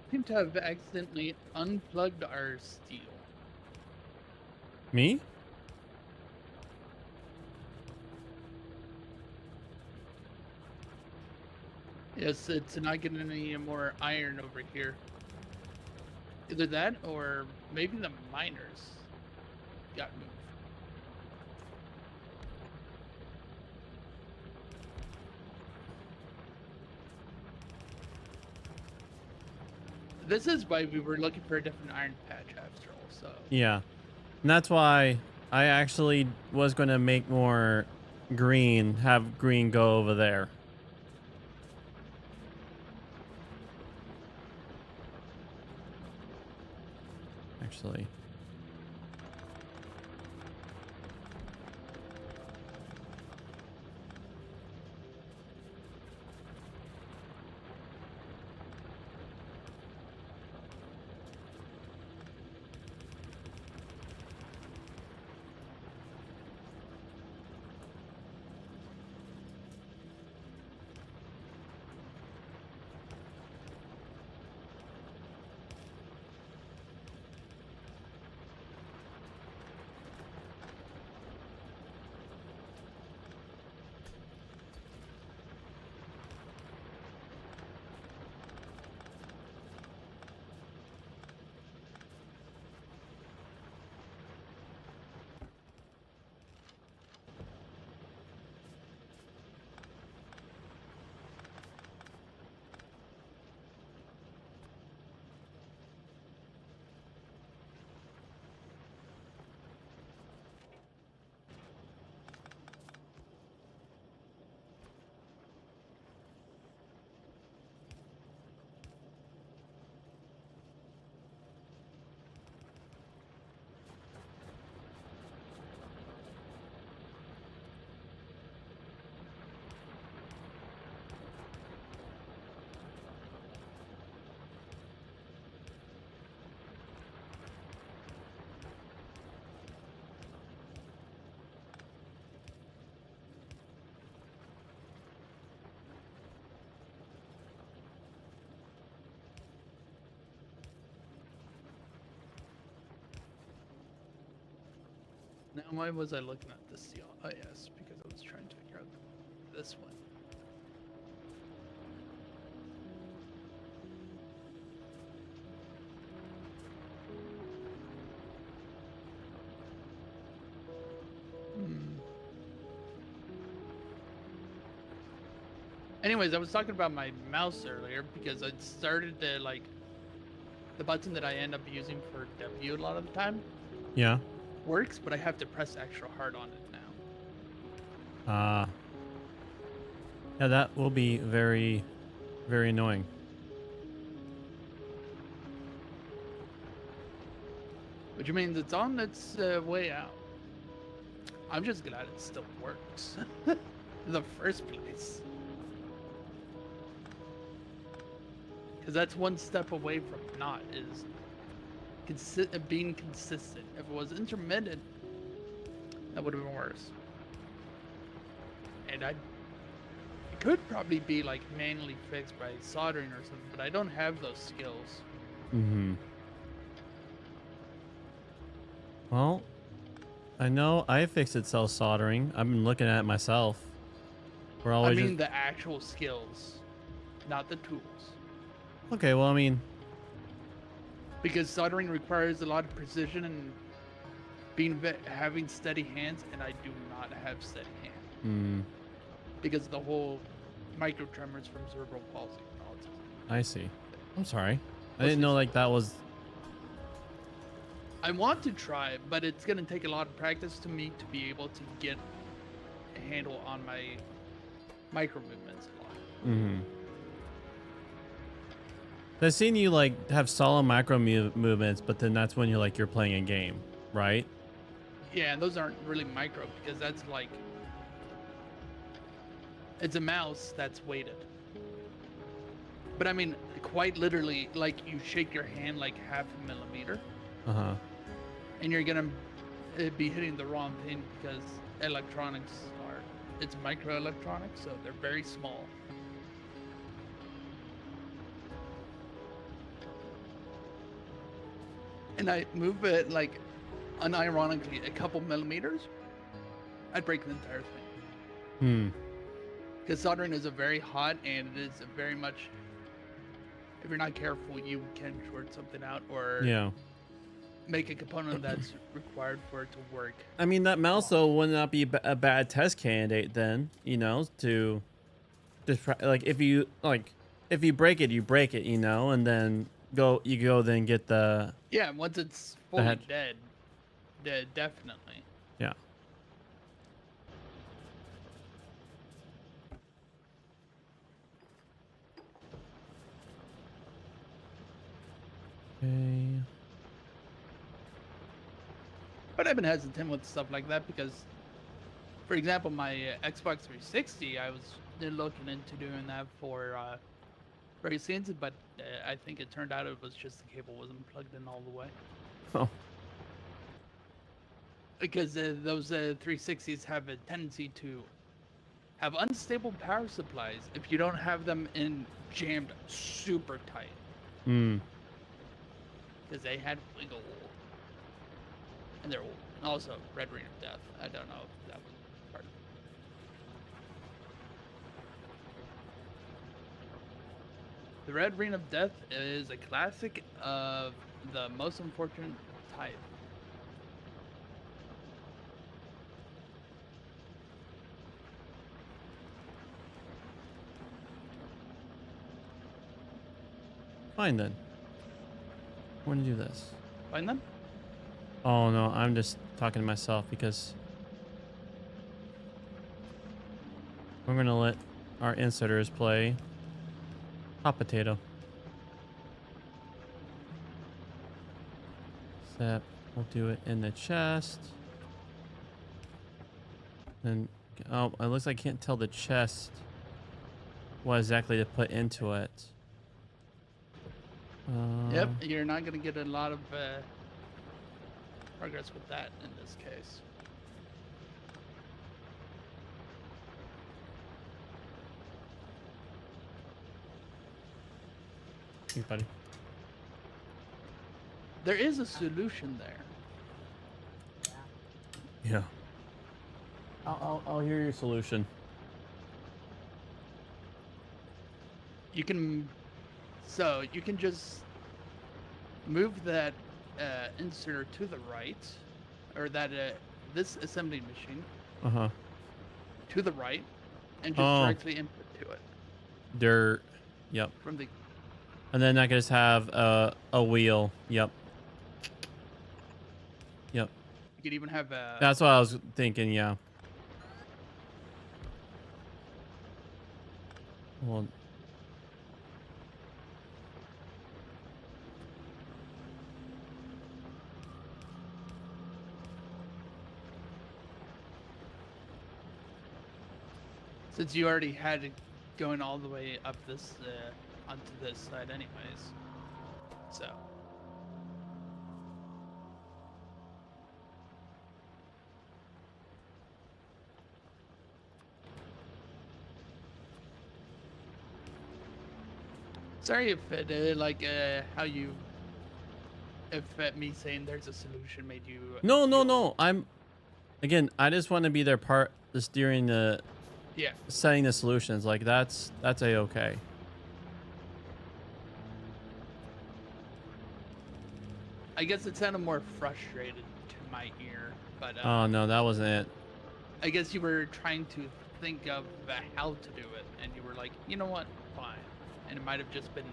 Seem to have accidentally unplugged our steel. Me? Yes, it's not getting any more iron over here. Either that or maybe the miners got moved. This is why we were looking for a different iron patch after all, so. Yeah. And that's why I actually was going to make more green, have green go over there. Actually. Now, why was I looking at this steel? Oh, yes, because I was trying to figure out this one. Anyways, I was talking about my mouse earlier because I started to like the button that I end up using for W a lot of the time Yeah. works, but I have to press extra hard on it now. Yeah, that will be very, very annoying. Which means it's on its way out. I'm just glad it still works in the first place. Because that's one step away from not is being consistent. If it was intermittent, that would have been worse. And it could probably be like manually fixed by soldering or something, but I don't have those skills. Mm-hmm. Well, I know iFixit sells soldering. I've been looking at it myself. We're I always mean the actual skills, not the tools. okay. Well, I mean, Because soldering requires a lot of precision and having steady hands, and I do not have steady hands hmm, because of the whole micro tremors from cerebral palsy and autism. I see. I'm sorry. I What's didn't know this? like that was. I want to try it, but it's gonna take a lot of practice to me to be able to get a handle on my micro movements a lot. Mm-hmm. I've seen you like have solid macro movements, but then that's when you're playing a game, right? Yeah, and those aren't really micro because that's like it's a mouse that's weighted. But I mean, quite literally, like you shake your hand like half a millimeter, Uh huh. and you're gonna be hitting the wrong thing because electronics are it's microelectronics, so they're very small. And I move it like unironically a couple millimeters, I'd break the entire thing. Hmm. Because soldering is a very hot and it is a very much if you're not careful you can short something out or Yeah. make a component that's required for it to work. I mean, that mouse though would not be a bad test candidate then, to just like if you break it, you break it, and then you go then get the Yeah, once it's fully head. dead, definitely. Yeah. Okay. But I've been hesitant with stuff like that because, for example, my Xbox 360, I was looking into doing that for various scenes, but I think it turned out it was just the cable wasn't plugged in all the way. Oh. Because those 360s have a tendency to have unstable power supplies if you don't have them in jammed super tight. Hmm. Because they had wiggle. And they're old. And also, Red Ring of Death. I don't know if that was part of it. The Red Ring of Death is a classic of the most unfortunate type. Fine then. We're gonna do this. Find them? Oh no, I'm just talking to myself because we're gonna let our inserters play hot potato. Except we'll do it in the chest. And oh, it looks like I can't tell the chest what exactly to put into it. Yep, you're not going to get a lot of progress with that in this case. Thanks, buddy. There is a solution there. Yeah. I'll hear your solution. You can just move that inserter to the right, or that this assembly machine Uh-huh. to the right, and just directly input to it Dirt. Yep. from the. And then I can just have a wheel. Yep. Yep. You could even have a. That's what I was thinking, yeah. Well, Since you already had it going all the way up this onto this side, anyways. So. Sorry if it how you if me saying there's a solution made you no. feel- I just want to be their part just during the Yeah. setting the solutions. Like that's a-okay. I guess it sounded more frustrated to my ear, but Oh no, that wasn't it. I guess you were trying to think of how to do it, and you were like, you know what, fine. And it might have just been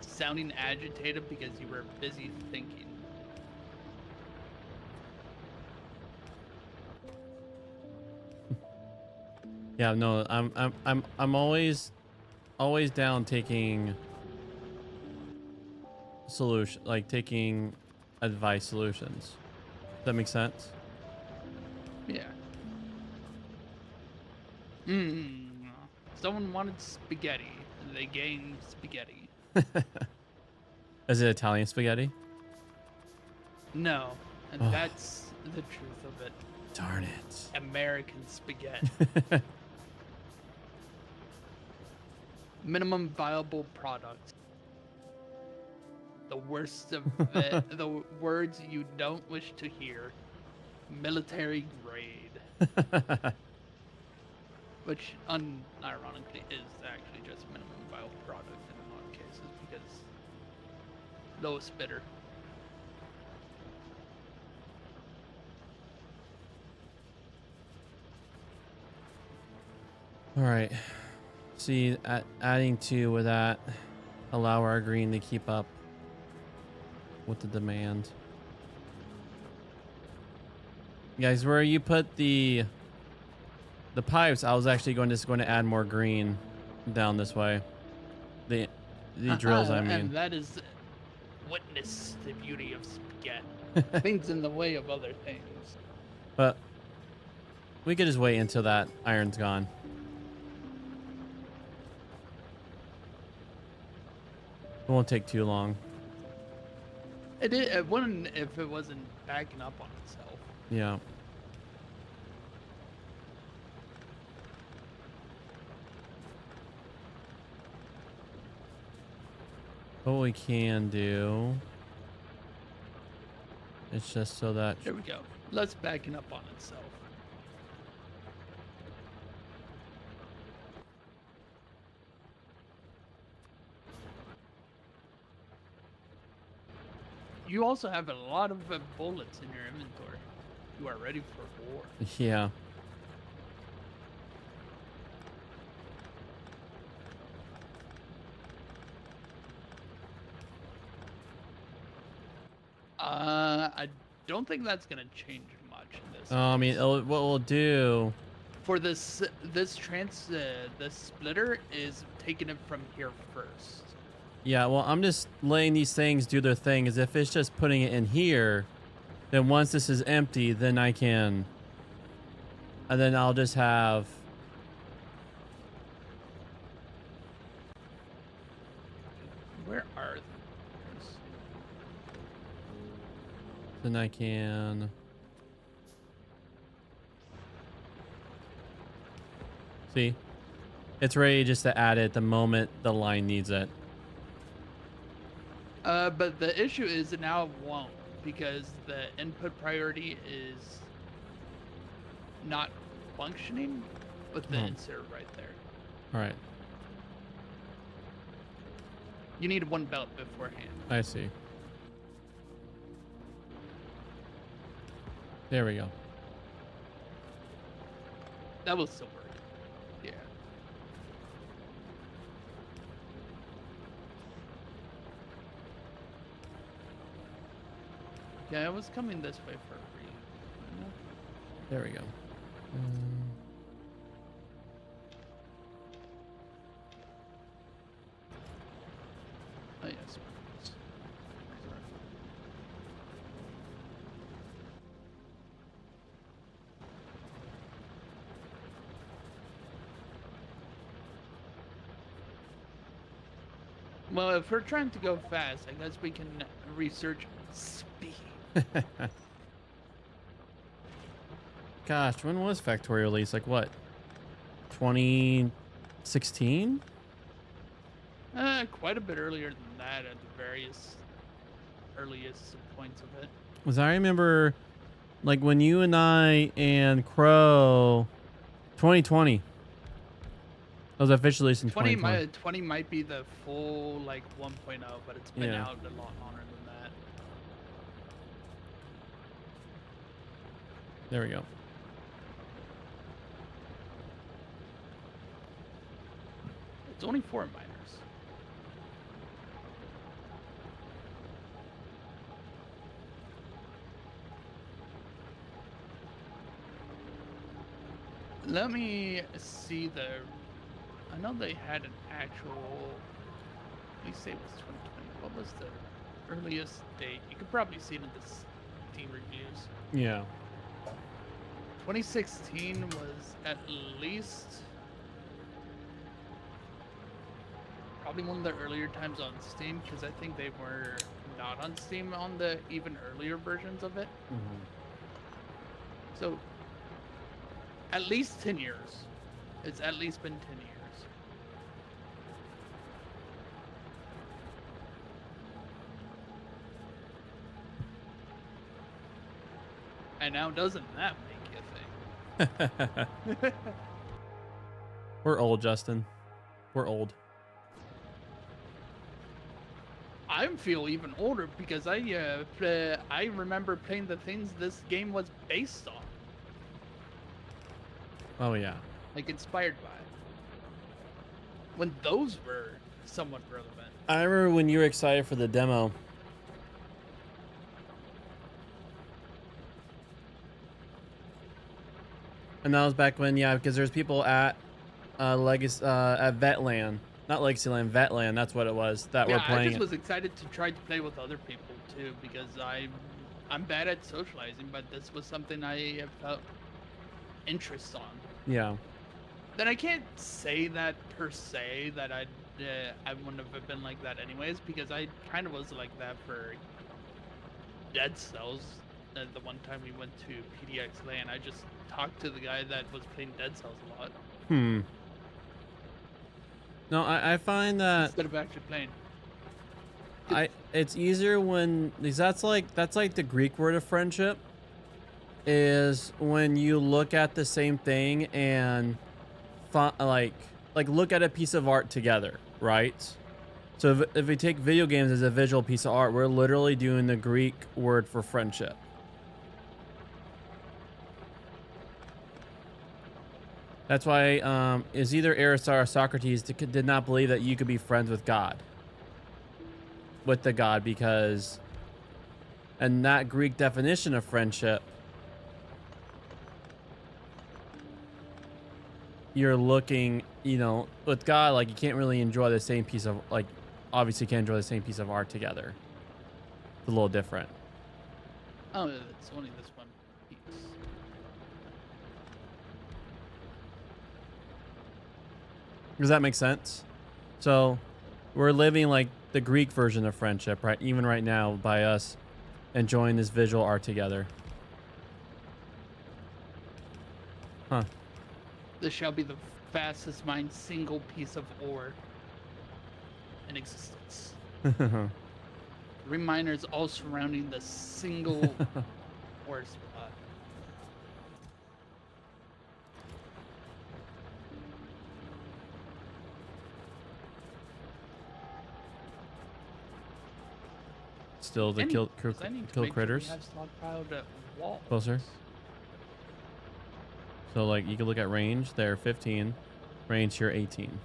sounding agitated because you were busy thinking. Yeah, no, I'm always down taking taking advice solutions. Does that make sense? Yeah. Mm. Someone wanted spaghetti, and they gained spaghetti. Is it Italian spaghetti? No, and Oh, that's the truth of it. darn it. American spaghetti. Minimum viable product. The worst of it, the words you don't wish to hear. Military grade. Which, unironically, is actually just minimum viable product in a lot of cases because lowest bidder. All right. See, adding 2 with that, allow our green to keep up with the demand. Guys, where you put the pipes, I was actually going to add more green down this way. The drills, I mean. And that is witness the beauty of spaghetti. Things in the way of other things. But we could just wait until that iron's gone. It won't take too long. It wouldn't if it wasn't backing up on itself. Yeah. What we can do, it's just so that There we go. Let's backing up on itself. You also have a lot of bullets in your inventory. You are ready for war. yeah. I don't think that's gonna change much in this. I mean, case. what we'll do. For this this splitter is taking it from here first. Yeah, well, I'm just letting these things do their thing. As if it's just putting it in here, then once this is empty, then I can, and then I'll just have. Where are those? Then I can. See, it's ready just to add it the moment the line needs it. But the issue is it now won't because the input priority is not functioning with the insert right there. All right, You need one belt beforehand. I see. There we go. That will still work. Yeah. Yeah, it was coming this way for a reason. There we go. Oh yes. Sorry. Well, if we're trying to go fast, I guess we can research speed. Gosh, when was Factorio released? Like what? 2016? Quite a bit earlier than that at the various earliest points of it. Was I remember like when you and I and Crow 2020. was officially released in 20 2020. might 20 might be the full like 1.0, but it's been Yeah. out a lot longer than that. There we go. It's only 4 miners. Let me see the. I know they had an actual. Let me say it was 2020. What was the earliest date? You could probably see it in the Steam reviews. Yeah. 2016 was at least probably one of the earlier times on Steam, because I think they were not on Steam on the even earlier versions of it. Mm-hmm. So at least 10 years. It's at least been 10 years. And now doesn't that make you think? We're old, Justin. We're old. I feel even older because I remember playing the things this game was based on, Oh yeah. like inspired by, when those were somewhat relevant. I remember when you were excited for the demo. And that was back when, yeah, because there's people at Legacy at Vetland, not Legacyland, Vetland. That's what it was that were Yeah, I playing just it. was excited to try to play with other people too, because I'm bad at socializing, but this was something I have felt interest on. Yeah. Then I can't say that per se that I wouldn't have been like that anyways, because I kind of was like that for Dead Cells. The one time we went to PDX LAN, I just talked to the guy that was playing Dead Cells a lot No, I find that instead of actually playing. it's easier when, because that's like the Greek word of friendship, is when you look at the same thing and like look at a piece of art together, right? So if we take video games as a visual piece of art, we're literally doing the Greek word for friendship. That's why is either Aristotle or Socrates did not believe that you could be friends with God, with the God, because, and that Greek definition of friendship, you're looking, you know, with God, like you can't really enjoy the same piece of, like, obviously can't enjoy the same piece of art together. It's a little different. Oh, it's only this one piece. Does that make sense? So we're living like the Greek version of friendship, right? Even right now, by us enjoying this visual art together. Huh. This shall be the fastest mined single piece of ore in existence. 3 miners all surrounding the single ore spot. Still the Any- kill because I need to kill make sure critters. we have stockpiled at walls. Closer. So like you can look at range there, 15. Range here, 18.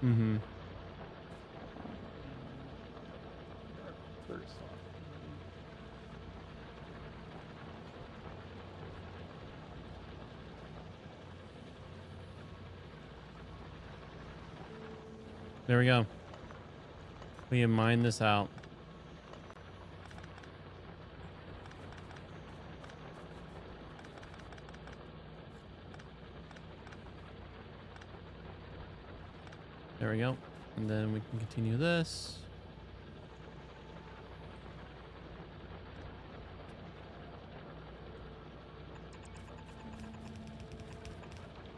Mm-hmm. First off. There we go. We can mine this out. There we go. And then we can continue this.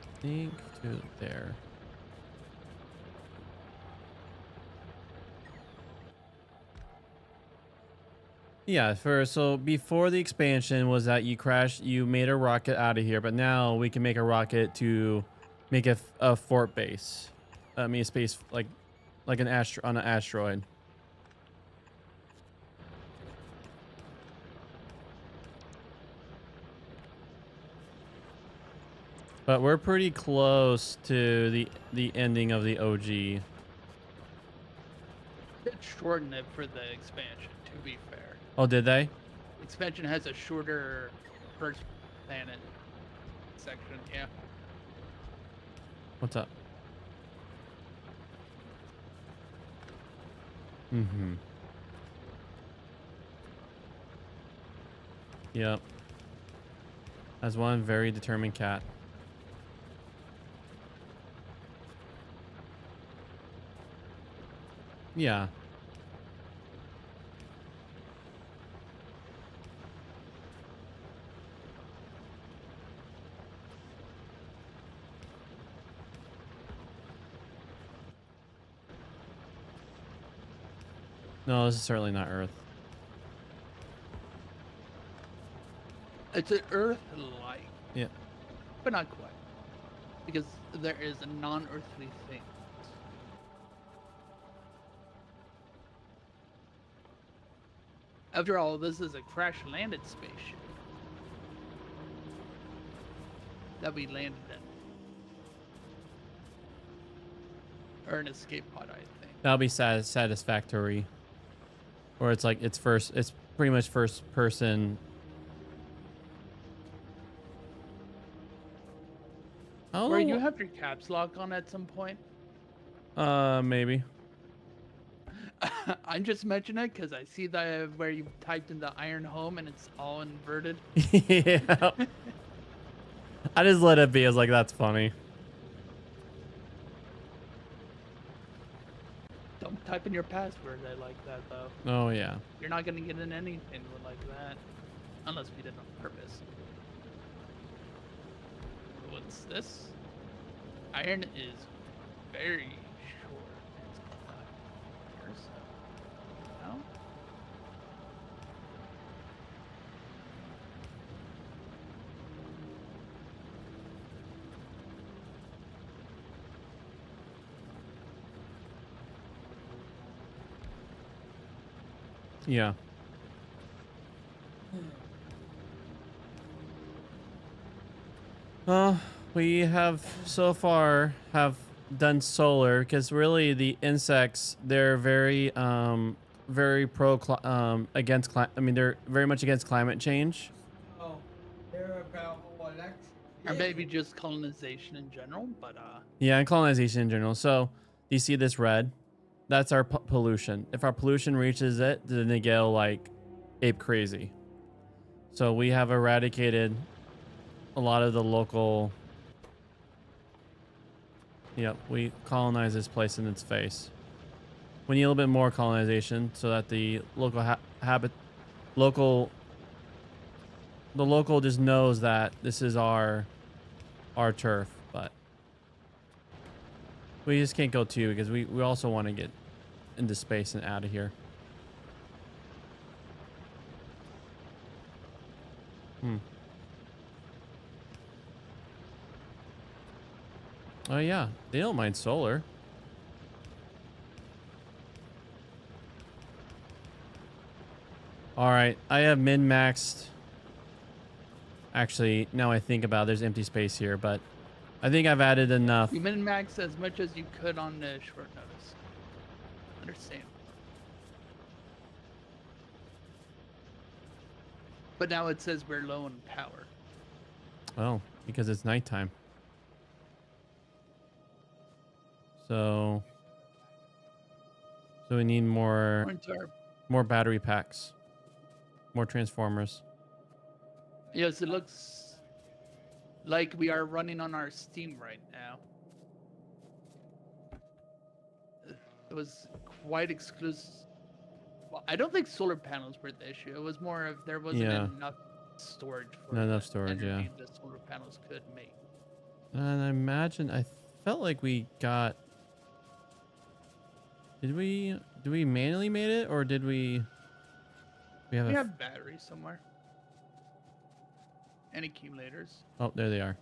I think to there. Yeah, so before the expansion was that you made a rocket out of here, but now we can make a rocket to make a fort base. I mean, a space like an on an asteroid. But we're pretty close to the ending of the OG. It shortened it for the expansion, to be fair. Oh, did they? Expansion has a shorter first planet section, yeah. What's up? Mm-hmm. Yep. As one very determined cat. Yeah. No, this is certainly not Earth. It's an Earth-like, Yeah. but not quite. Because there is a non-earthly thing. After all, this is a crash-landed spaceship that we landed in. Or an escape pod, I think. That'll be satisfactory. Or it's like it's pretty much first person. Oh, Where you have your caps lock on at some point. maybe. I'm just mentioning it because I see that where you typed in the iron home and it's all inverted. Yeah. I just let it be. I was like, that's funny. Don't type in your password like that, though. Oh, yeah. You're not going to get in anything like that. Unless we did it on purpose. What's this? Iron is very short. It's not here, so. No? Yeah. Well, we have so far have done solar because really the insects, they're very very against I mean, they're very much against climate change. Oh, they're about electric. Or maybe just colonization in general, but Yeah, and colonization in general. So you see this red? That's our pollution. If our pollution reaches it, then they go like ape crazy. So we have eradicated a lot of the local. Yep, we colonize this place in its face. We need a little bit more colonization so that the local the local just knows that this is our turf, but we just can't go too because we also want to get into space and out of here. Oh yeah, they don't mind solar. All right, I have min-maxed. Actually, now I think about it, there's empty space here, but I think I've added enough. you min-max as much as you could on the short notice. Understand. But now it says we're low on power. Oh, because it's nighttime. So we need more battery packs, more transformers. Yes, it looks like we are running on our Steam right now. It was quite exclusive. Well, I don't think solar panels were the issue. It was more of there wasn't enough storage for not enough the storage. Yeah, energy the solar panels could make. and I imagine I felt like we got. Did we manually made it or did we? We have We a. have batteries somewhere. And accumulators. Oh, there they are.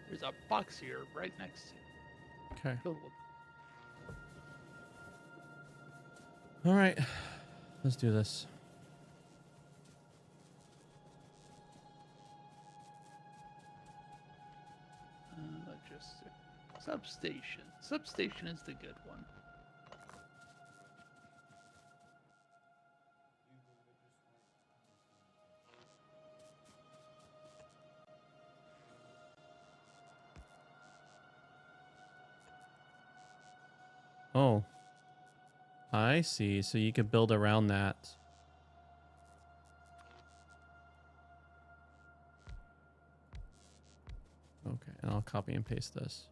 There's a box here right next to Okay. filled with. All right. Let's do this. Logistic. Substation. Substation is the good one. Oh. I see. So you could build around that. Okay, and I'll copy and paste this.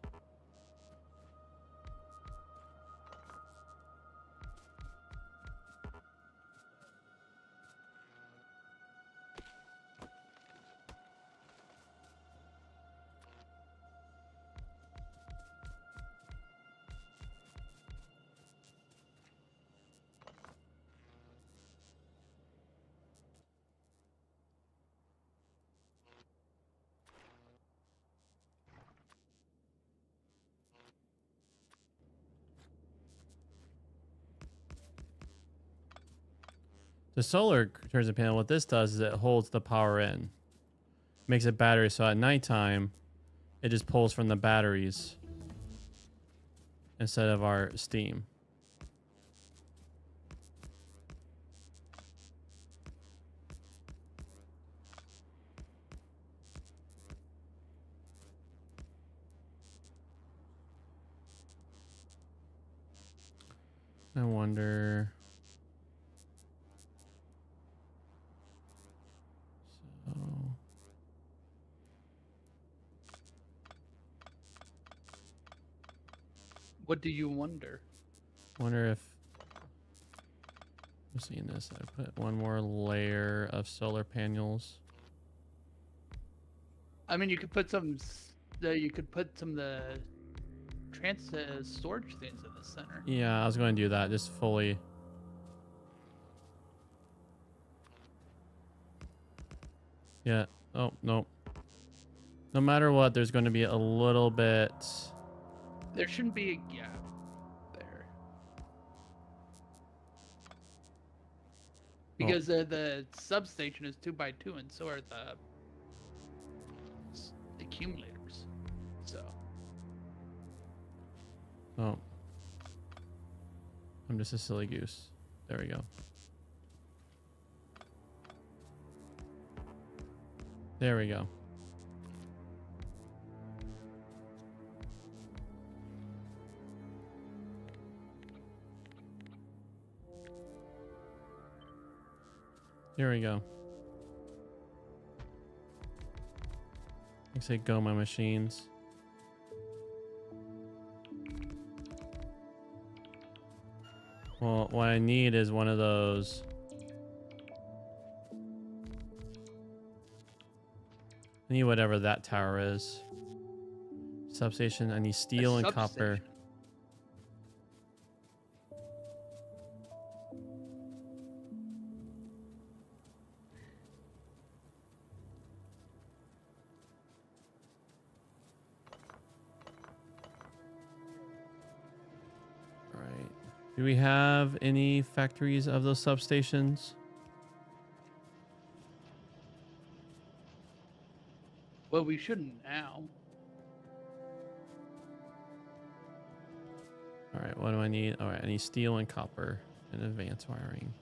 The solar turns the panel. What this does is it holds the power in, makes a battery. So at nighttime, it just pulls from the batteries instead of our steam. I wonder. So. What do you wonder? Wonder if I'm seeing this. I put one more layer of solar panels. I mean, you could put some. You could put some of the storage things in the center. Yeah, I was going to do that. Just fully. Yeah. Oh, no. No matter what, there's going to be a little bit. There shouldn't be a gap there. Because the substation is 2x2, and so are the accumulators. So. Oh. I'm just a silly goose. There we go. There we go. Here we go. I say go my machines. Well, what I need is one of those. I need whatever that tower is. Substation. I need steel and copper. Substation. All right. Do we have any factories of those substations? Well, we shouldn't now. All right. What do I need? All right. I need steel and copper and advanced wiring.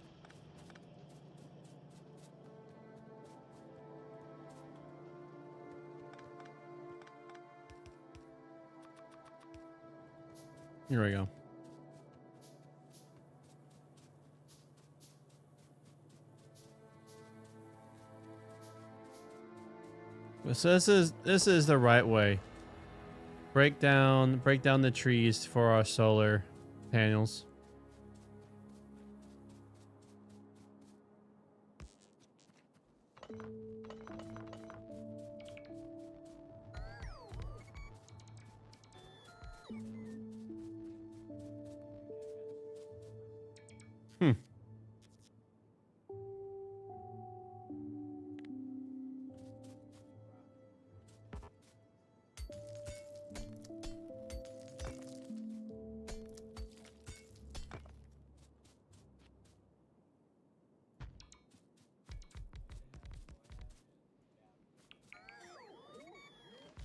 Here we go. So this is the right way. Break down the trees for our solar panels.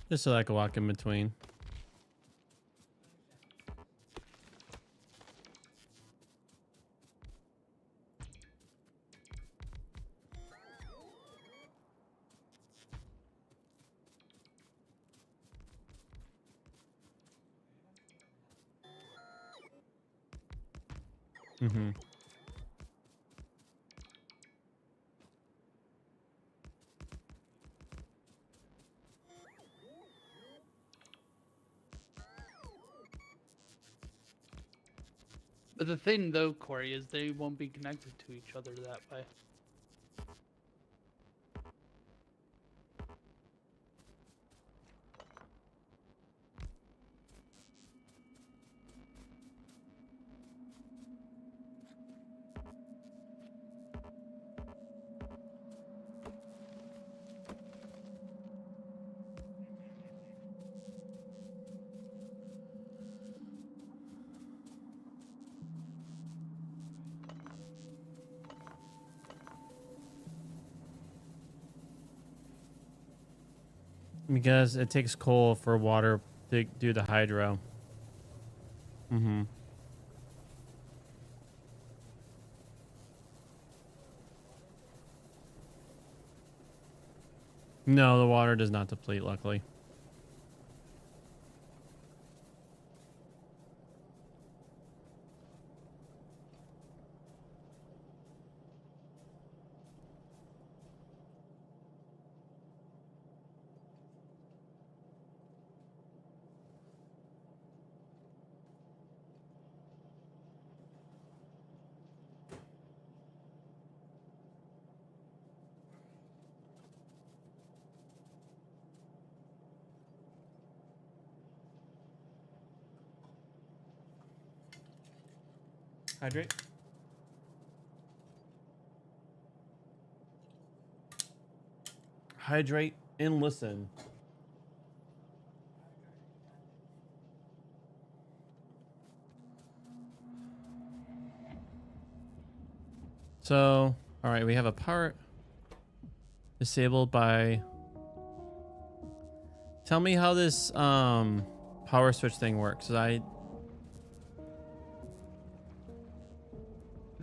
Just so I can walk in between. Mm-hmm. But the thing, though, Corey, is they won't be connected to each other that way. Because it takes coal for water to do the hydro. Mm-hmm. No, the water does not deplete, luckily. Hydrate. Hydrate and listen. So, all right, we have a part disabled by. Tell me how this power switch thing works. If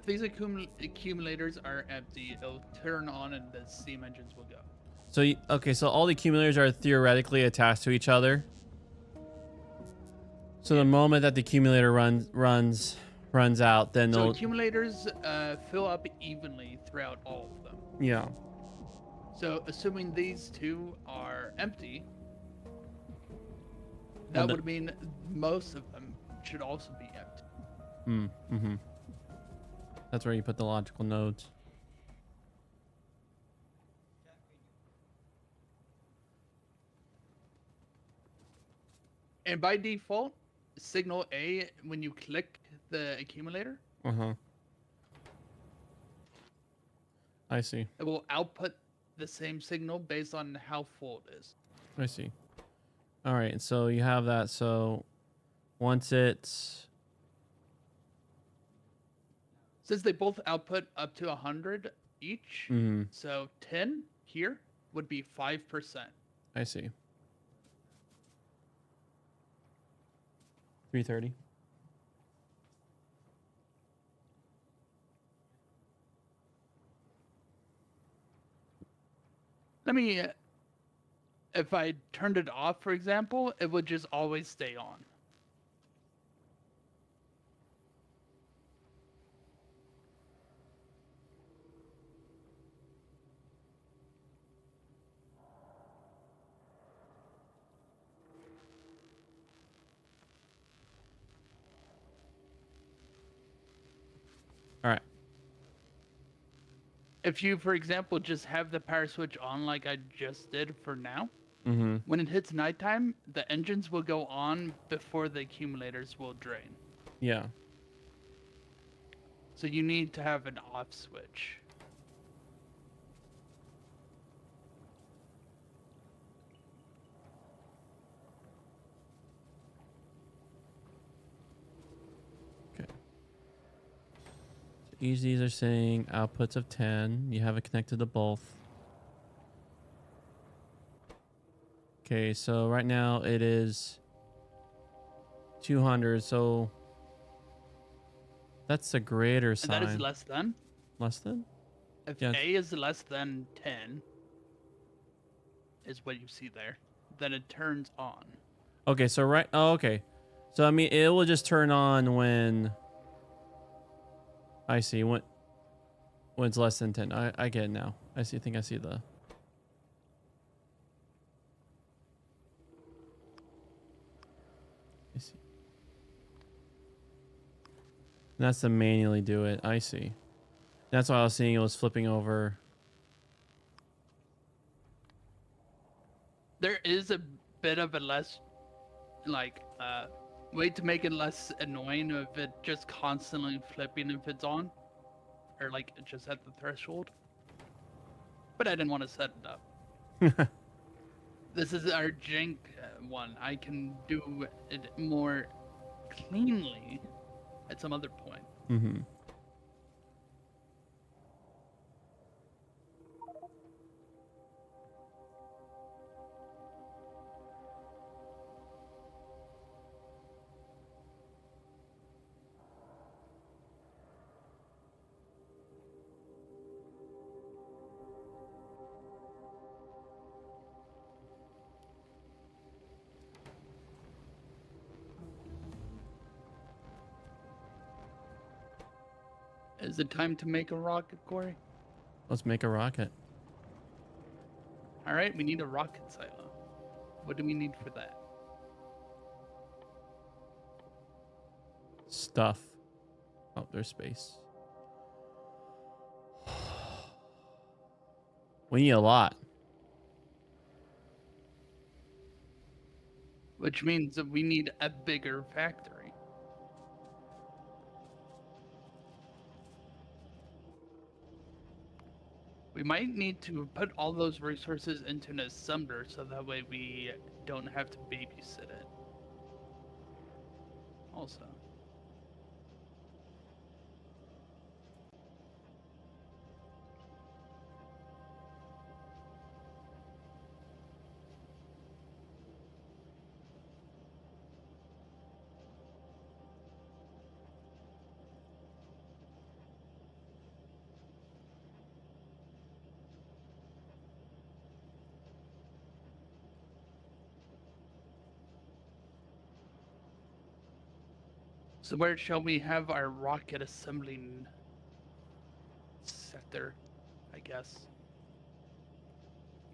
these accumulators are empty, it'll turn on and the steam engines will go. So okay, so all the accumulators are theoretically attached to each other. So the moment that the accumulator runs out, then So they'll accumulators fill up evenly throughout all of them. yeah. So assuming these two are empty, Well, that the- would mean most of them should also be empty. Mm-hmm. That's where you put the logical nodes. And by default, signal A, when you click the accumulator, Uh-huh. I see. it will output the same signal based on how full it is. I see. All right, so you have that. So once it's Since they both output up to 100 each, mm, so 10 here would be 5%. I see. 330. Let me, if I turned it off, for example, it would just always stay on. All right. If you, for example, just have the power switch on like I just did for now, Mm-hmm. when it hits nighttime, the engines will go on before the accumulators will drain. Yeah. So you need to have an off switch. Easies are saying outputs of 10. You have it connected to both. Okay, so right now it is 200. So that's a greater And that is sign. less than. Less than? If Yeah. A is less than 10, is what you see there, then it turns on. Okay, so right. Oh, okay. So I mean, it will just turn on when. I see. When it's less than 10. I get it now. I see. I think I see the. I see. That's to manually do it. I see. That's why I was seeing it was flipping over. There is a bit of a less, like, way to make it less annoying if it just constantly flipping if it's on, or like just at the threshold. But I didn't want to set it up. This is our jank one. I can do it more cleanly at some other point. Mm-hmm. Is it time to make a rocket, Corey? Let's make a rocket. All right, we need a rocket silo. What do we need for that? Stuff. Oh, there's space. We need a lot. Which means that we need a bigger factory. We might need to put all those resources into an assembler so that way we don't have to babysit it. Also. So where shall we have our rocket assembling sector, I guess?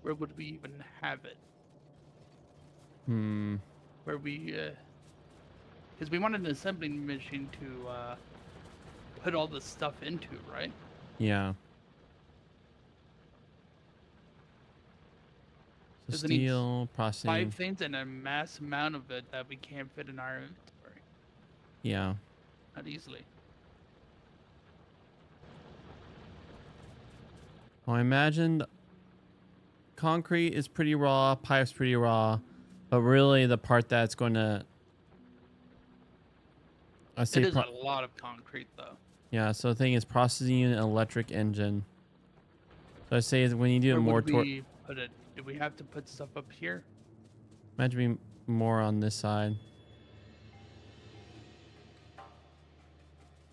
Where would we even have it? Hmm. Where we, because we wanted an assembling machine to put all the stuff into, right? Yeah. So 'Cause it needs steel processing. 5 things and a mass amount of it that we can't fit in our inventory. Yeah. Not easily. Well, I imagined concrete is pretty raw, pipe's pretty raw, but really the part that's going to. I It say. is a lot of concrete, though. Yeah. So the thing is processing unit, electric engine. So I say when you do it Where more would toward. we put it? Do we have to put stuff up here? Imagine being more on this side.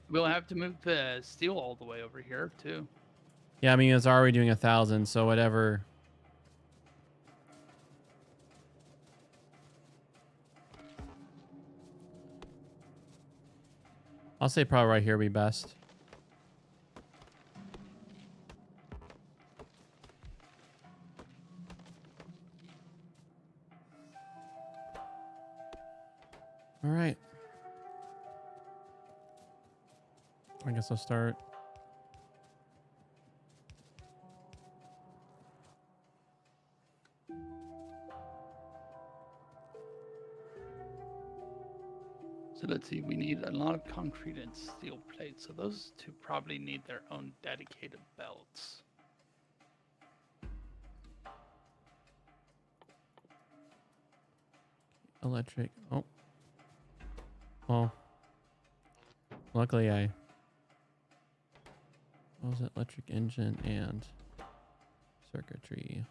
We'll have to move the steel all the way over here, too. Yeah, I mean it's already doing 1,000, so whatever. I'll say probably right here would be best. All right. I guess I'll start. So let's see, we need a lot of concrete and steel plates. So those two probably need their own dedicated belts. Electric. Oh. Well. Luckily I. What was it? Electric engine and circuitry.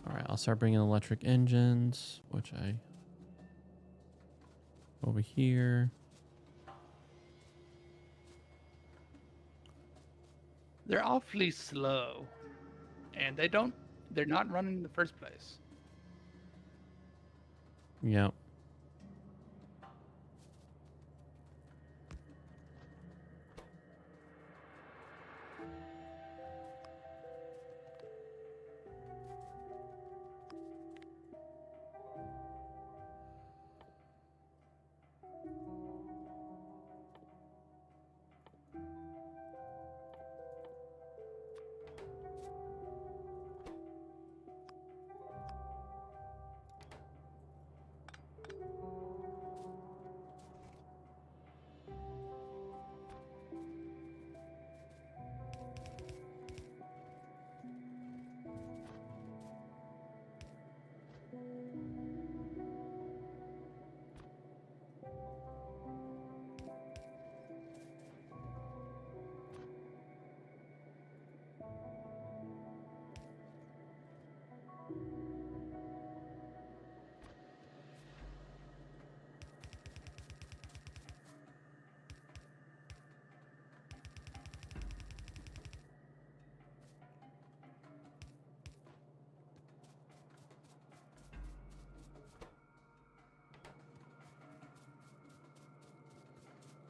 All right, I'll start bringing electric engines, which I over here. They're awfully slow, and they're not running in the first place. Yep.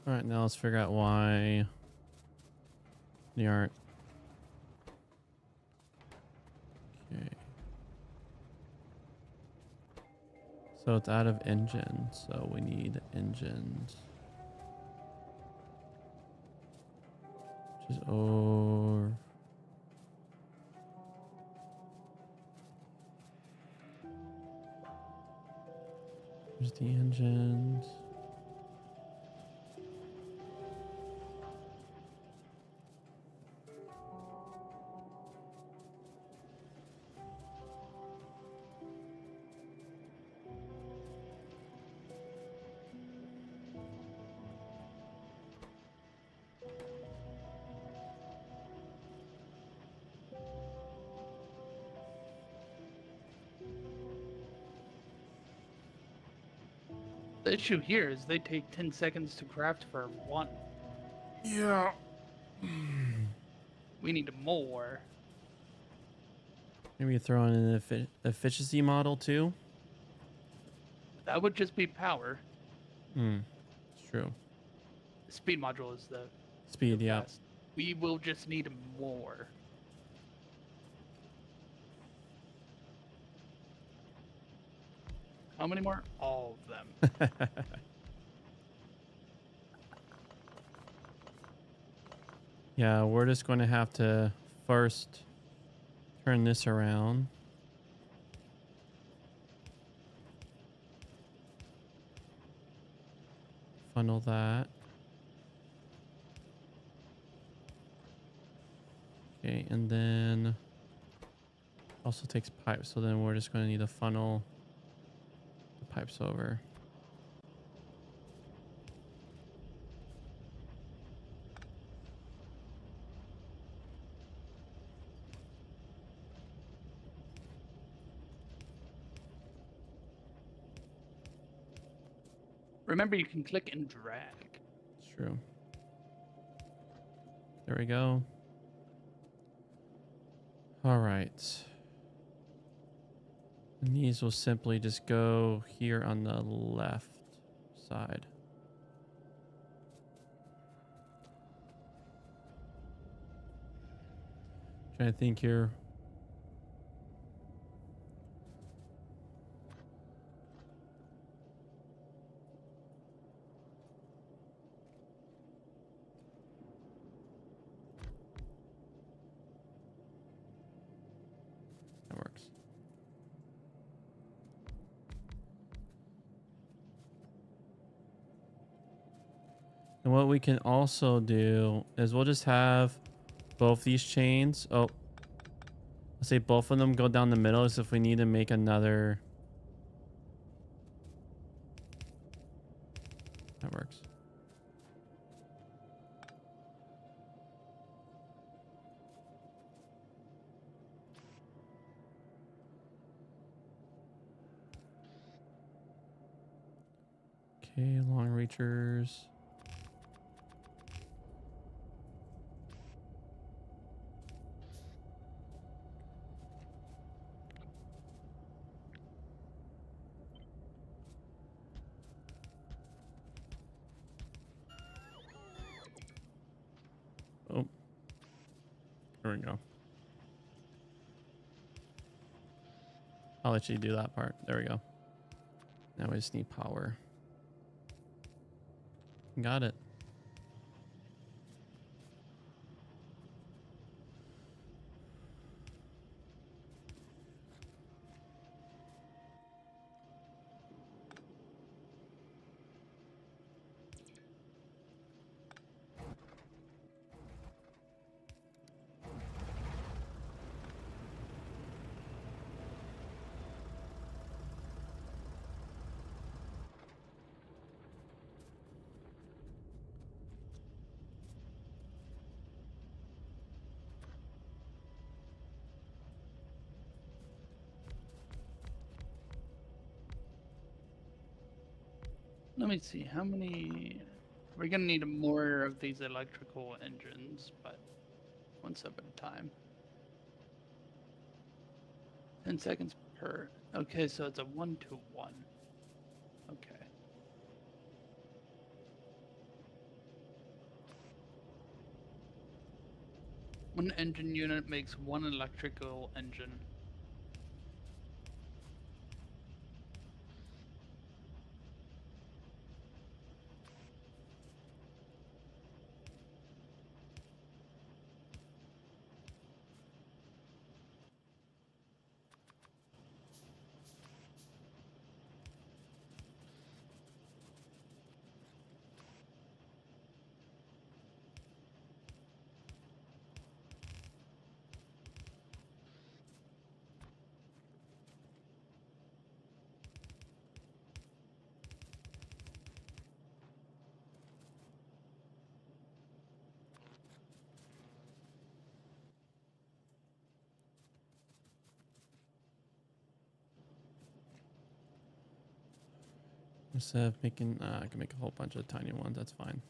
All right, now let's figure out why they aren't. Okay. So it's out of engine, so we need engines. Which is over. There's the engines. The issue here is they take 10 seconds to craft for one. Yeah. We need more. Maybe throw in an efficiency model too. That would just be power. It's true. The speed module is the Speed, yeah. fast. We will just need more. How many more? All of them. Yeah, we're just going to have to first turn this around. Funnel that. Okay, and then also takes pipes, so then we're just going to need to funnel the pipes over. Remember, you can click and drag. It's true. There we go. All right. And these will simply just go here on the left side. Trying to think here. That works. And what we can also do is we'll just have both these chains. Oh, let's say both of them go down the middle as if we need to make another. That works. Okay, long reachers. Oh, there we go. I'll let you do that part. There we go. Now we just need power. Got it. Let me see how many. We're gonna need more of these electrical engines, but one step at a time. 10 seconds per. Okay, so it's a 1-to-1. Okay. One engine unit makes one electrical engine. Instead of making, I can make a whole bunch of tiny ones. That's fine.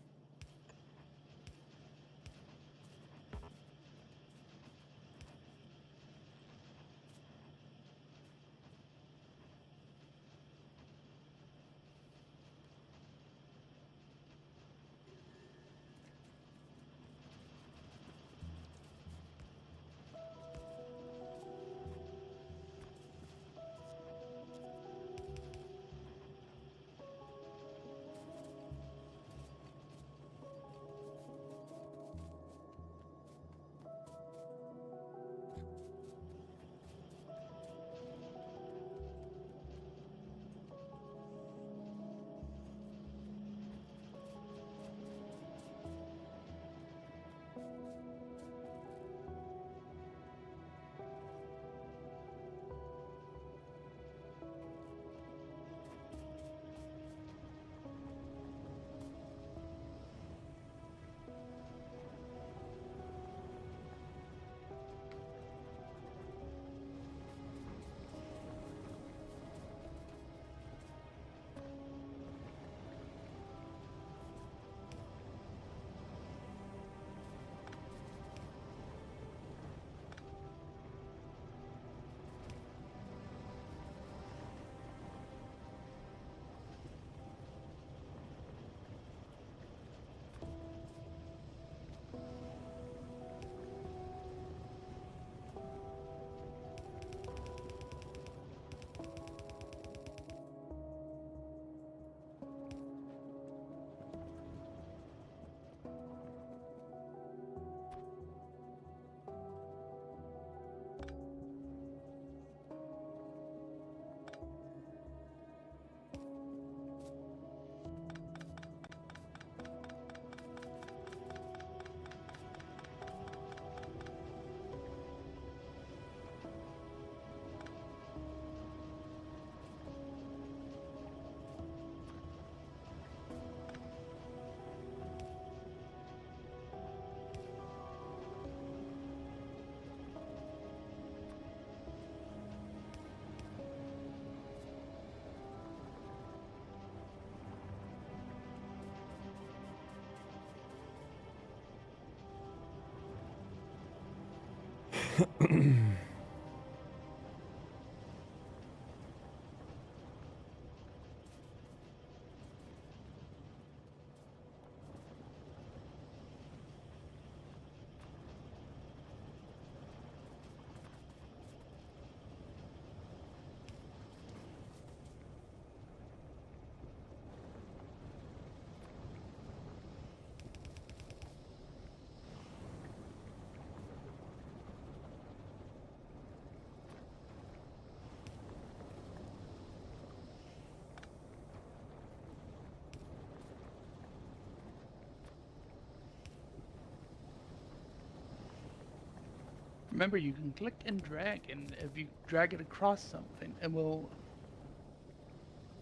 Remember, you can click and drag, and if you drag it across something, it will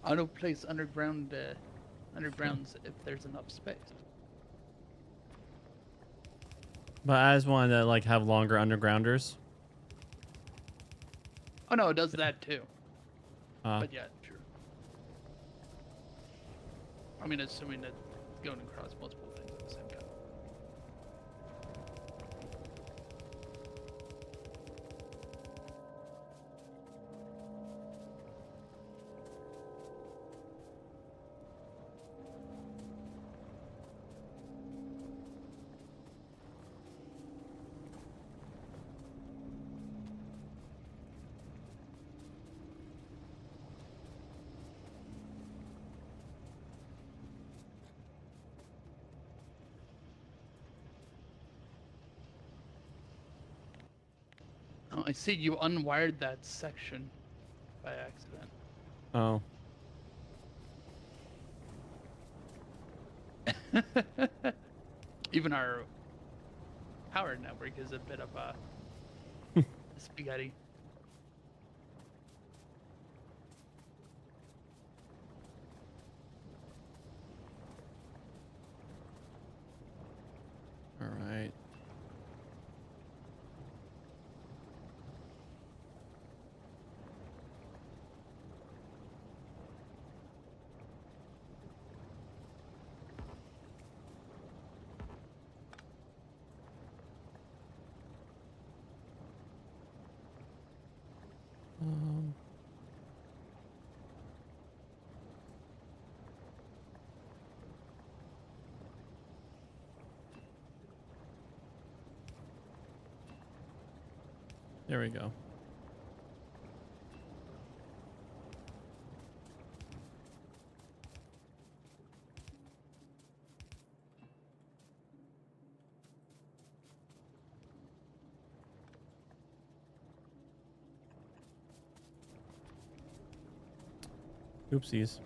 auto place undergrounds if there's enough space. But I just wanted to like have longer undergrounders. Oh no, it does that too. Uh, But yeah, sure. I mean, assuming that going across multiple things at the same time. Oh, I see you unwired that section by accident. oh, Even our power network is a bit of a spaghetti. all right. Um, there we go. Oopsies.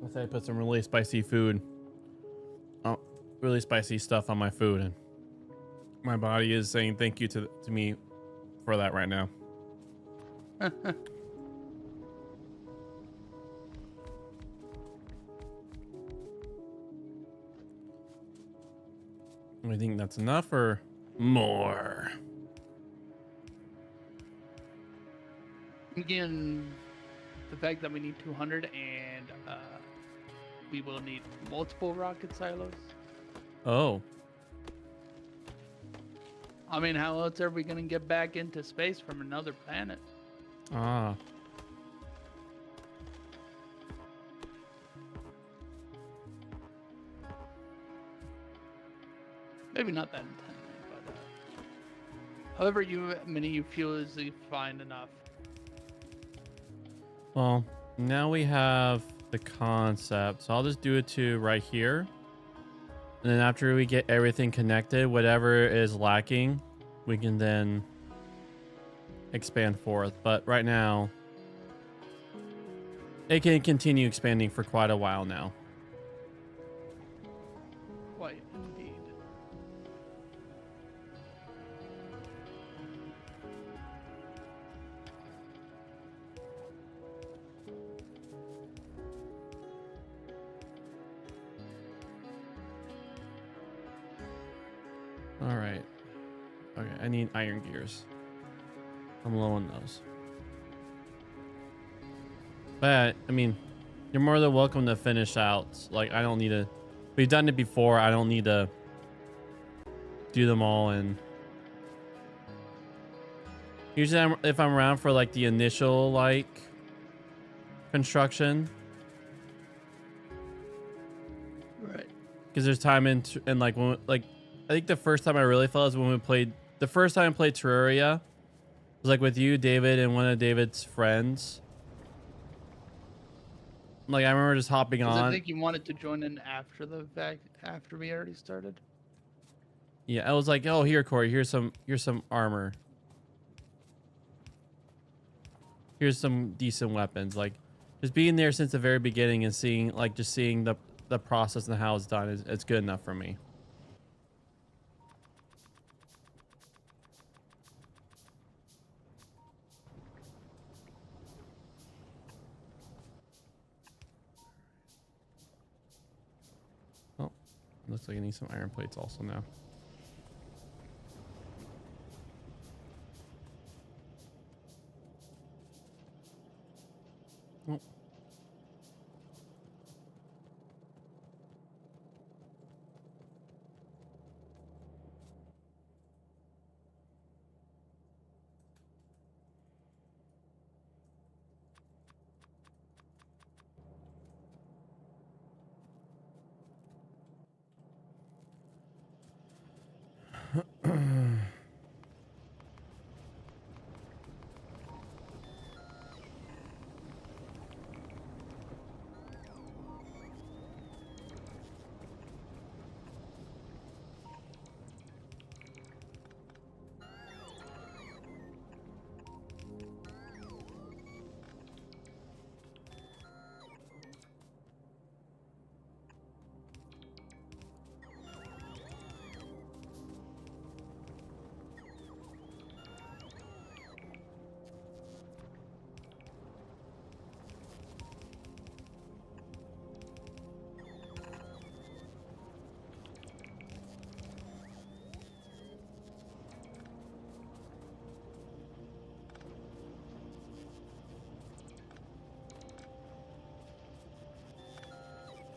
Let's say I put some really spicy food, really spicy stuff on my food, and my body is saying thank you to me for that right now. I think that's enough or more. Again, the fact that we need 200 and we will need multiple rocket silos. Oh, I mean, how else are we gonna get back into space from another planet? ah. Maybe not that intently, but however many you feel is fine enough. Well, now we have the concept, so I'll just do it to right here. And then after we get everything connected, whatever is lacking, we can then expand forth. But right now, it can continue expanding for quite a while now. Quite indeed. All right. Okay, I need iron gears. I'm low on those. But, I mean, you're more than welcome to finish out. Like, I don't need to... We've done it before. I don't need to do them all. And usually if I'm around for, like, the initial, like, construction. Right. because there's time in like when like I think the first time I really felt is when we played the first time I played Terraria was like with you, David, and one of David's friends. Like I remember just hopping Because I on. think you wanted to join in after the fact, after we already started. Yeah, I was like, oh here, Corey, here's some armor. Here's some decent weapons. Like just being there since the very beginning and seeing like just seeing the process and how it's done is it's good enough for me. Oh, looks like I need some iron plates also now. Oh.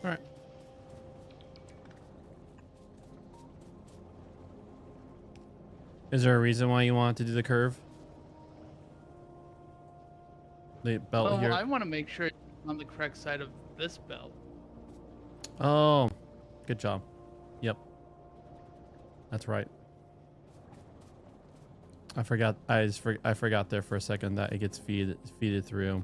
All right. Is there a reason why you want to do the curve? The belt Well, here. I want to make sure it's on the correct side of this belt. Oh, good job. Yep. That's right. I forgot. I forgot there for a second that it gets feeded through.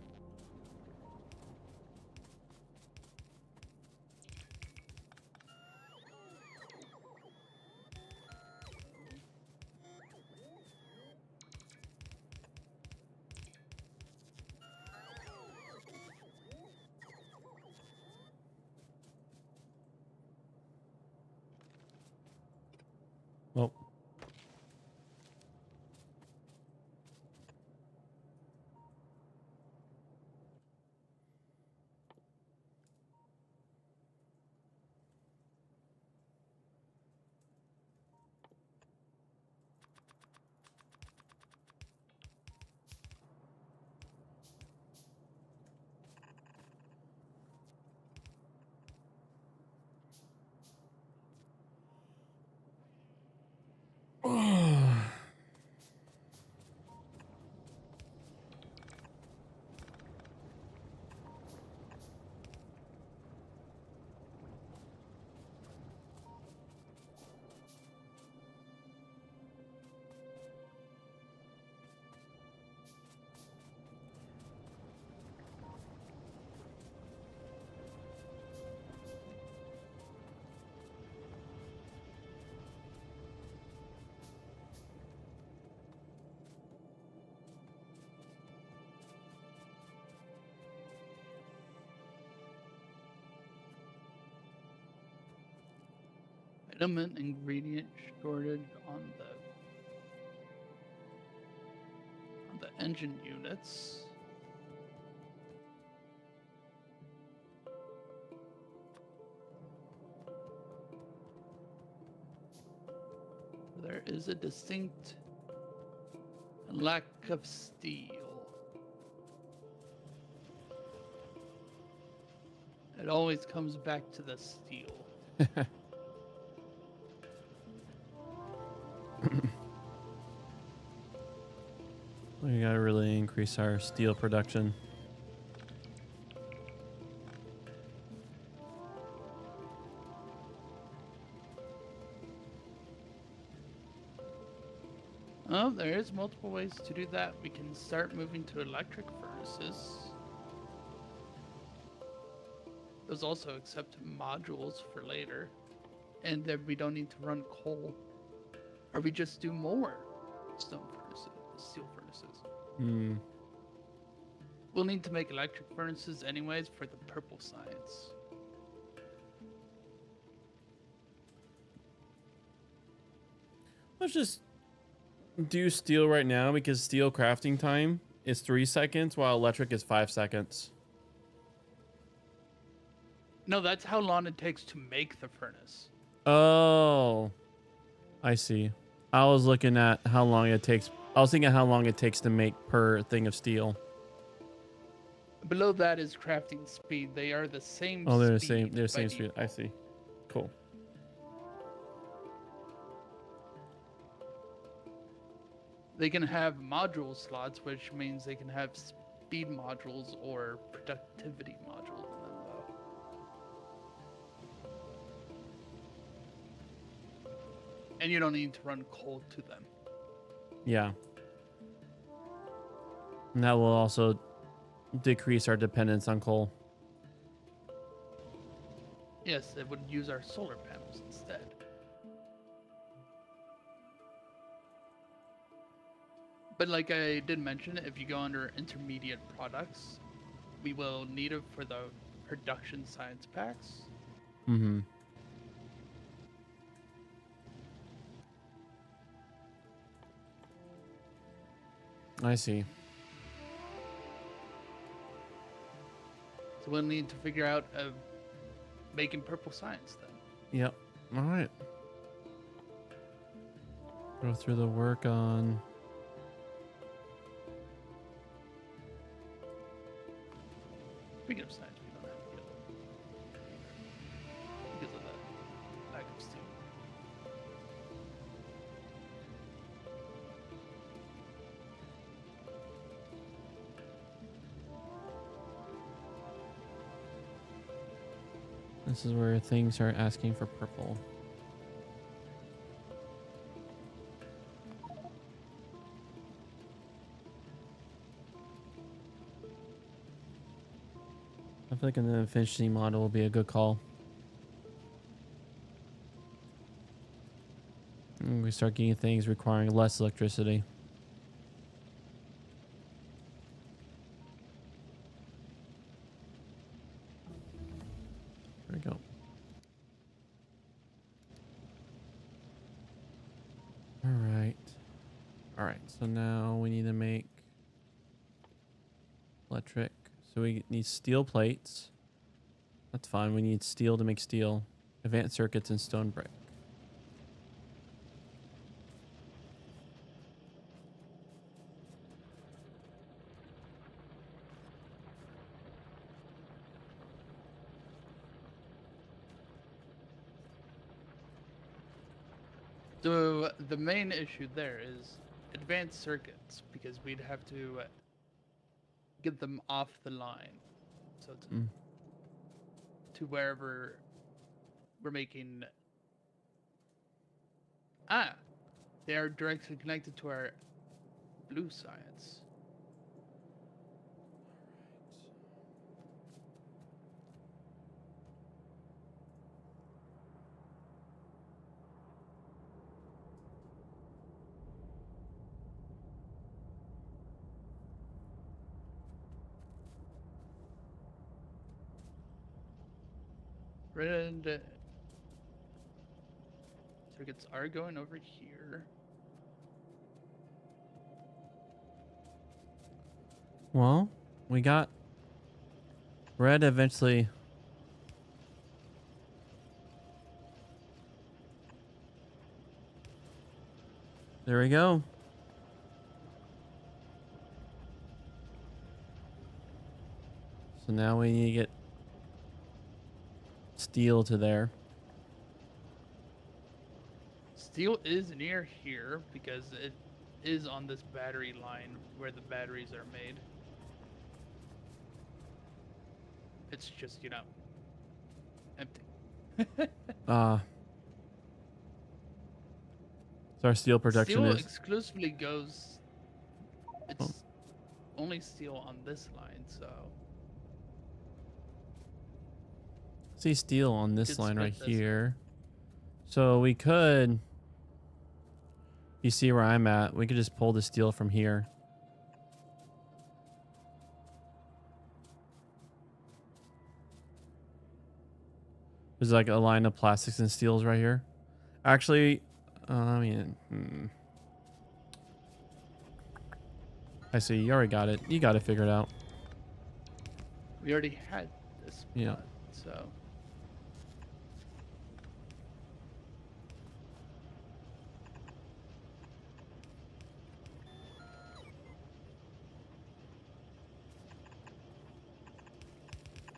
Well. Item and ingredient shortage on the engine units. There is a distinct lack of steel. It always comes back to the steel. We gotta really increase our steel production. Oh, there is multiple ways to do that. We can start moving to electric furnaces. Those also accept modules for later. And then we don't need to run coal. Or we just do more stone furnaces, steel furnaces. Hmm. We'll need to make electric furnaces anyways for the purple science. Let's just do steel right now because steel crafting time is 3 seconds while electric is 5 seconds. No, that's how long it takes to make the furnace. Oh, I see. I was looking at how long it takes. I was thinking how long it takes to make per thing of steel. Below that is crafting speed. They are the same Oh, they're the speed same. They're the by same speed. I default. see. Cool. They can have module slots, which means they can have speed modules or productivity modules in them, though. And you don't need to run coal to them. Yeah. And that will also decrease our dependence on coal. Yes, it would use our solar panels instead. But like I did mention, if you go under intermediate products, we will need it for the production science packs. Mm-hmm. I see. So we'll need to figure out making purple science then. Yep. All right. Go through the work on. Speaking of science, we don't have yellow because of the lack of steel. This is where things are asking for purple. I feel like an efficiency model will be a good call. And we start getting things requiring less electricity. There we go. All right. All right. So now we need to make electric. So we need steel plates. That's fine. We need steel to make steel. Advanced circuits and stone brick. So the main issue there is advanced circuits because we'd have to get them off the line, so to wherever we're making. They are directly connected to our blue science. Red circuits are going over here. Well, we got red eventually. There we go. So now we need to get steel to there. Steel is near here because it is on this battery line where the batteries are made. It's just, empty. So our steel protection Steel is. exclusively goes. Oh. It's only steel on this line, so See steel on we this could line right split this. here. So we could. You see where I'm at? We could just pull the steel from here. There's like a line of plastics and steels right here. Actually, I mean, I see. You already got it. You got it figured out. We already had this Yeah. spot, so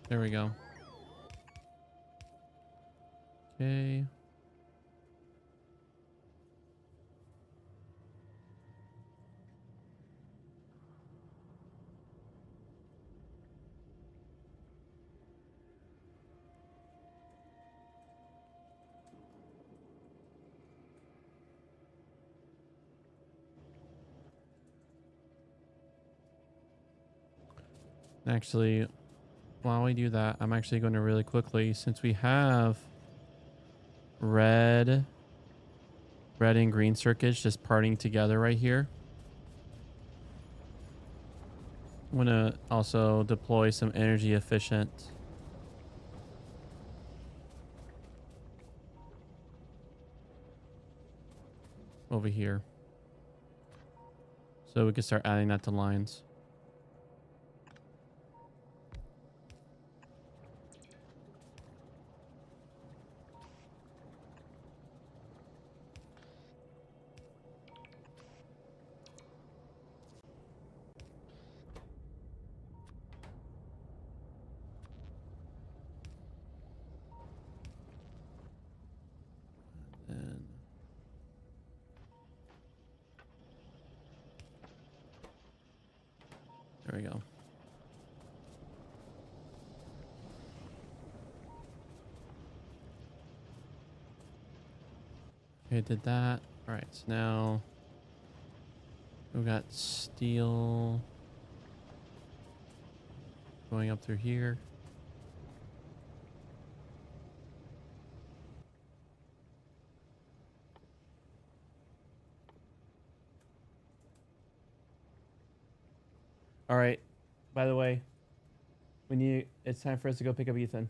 There we go. Okay. Actually, while we do that, I'm actually going to really quickly, since we have red and green circuits just parting together right here. I'm going to also deploy some energy efficient over here. So we can start adding that to lines. And there we go. Okay, did that. All right, so now we got steel going up through here. All right. By the way, it's time for us to go pick up Ethan.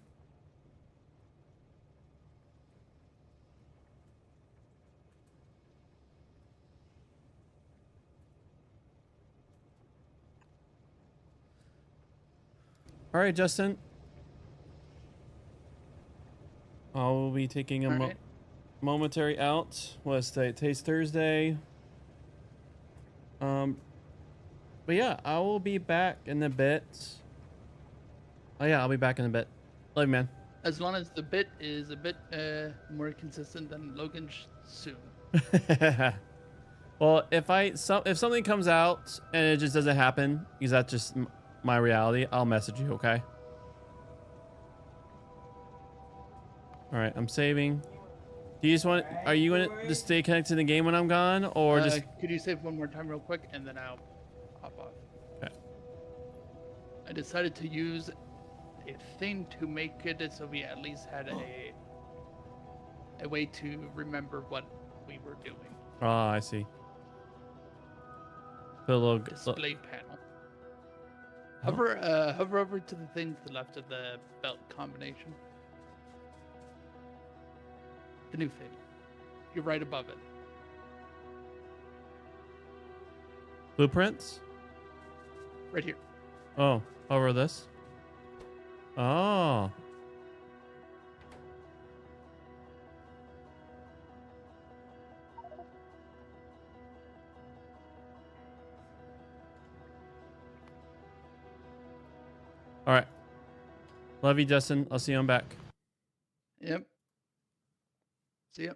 All right, Justin. I'll be taking a all right. momentary out. What's today? Today's Thursday. But yeah, I will be back in a bit. Oh yeah, I'll be back in a bit. Love you, man. As long as the bit is a bit more consistent than Logan's soon. Well, if something comes out and it just doesn't happen, because that's just my reality, I'll message you, okay? All right, I'm saving. Do you just want? Are you gonna just stay connected to the game when I'm gone, or just? Could you save one more time real quick, and then I'll hop off. Okay. I decided to use a thing to make it so we at least had a way to remember what we were doing. Oh, I see. Put a little Display panel. Hover over to the thing to the left of the belt combination. The new thing. You're right above it. blueprints. Right here. Oh, over this. Oh. All right. Love you, Justin. I'll see you on back. Yep. See ya.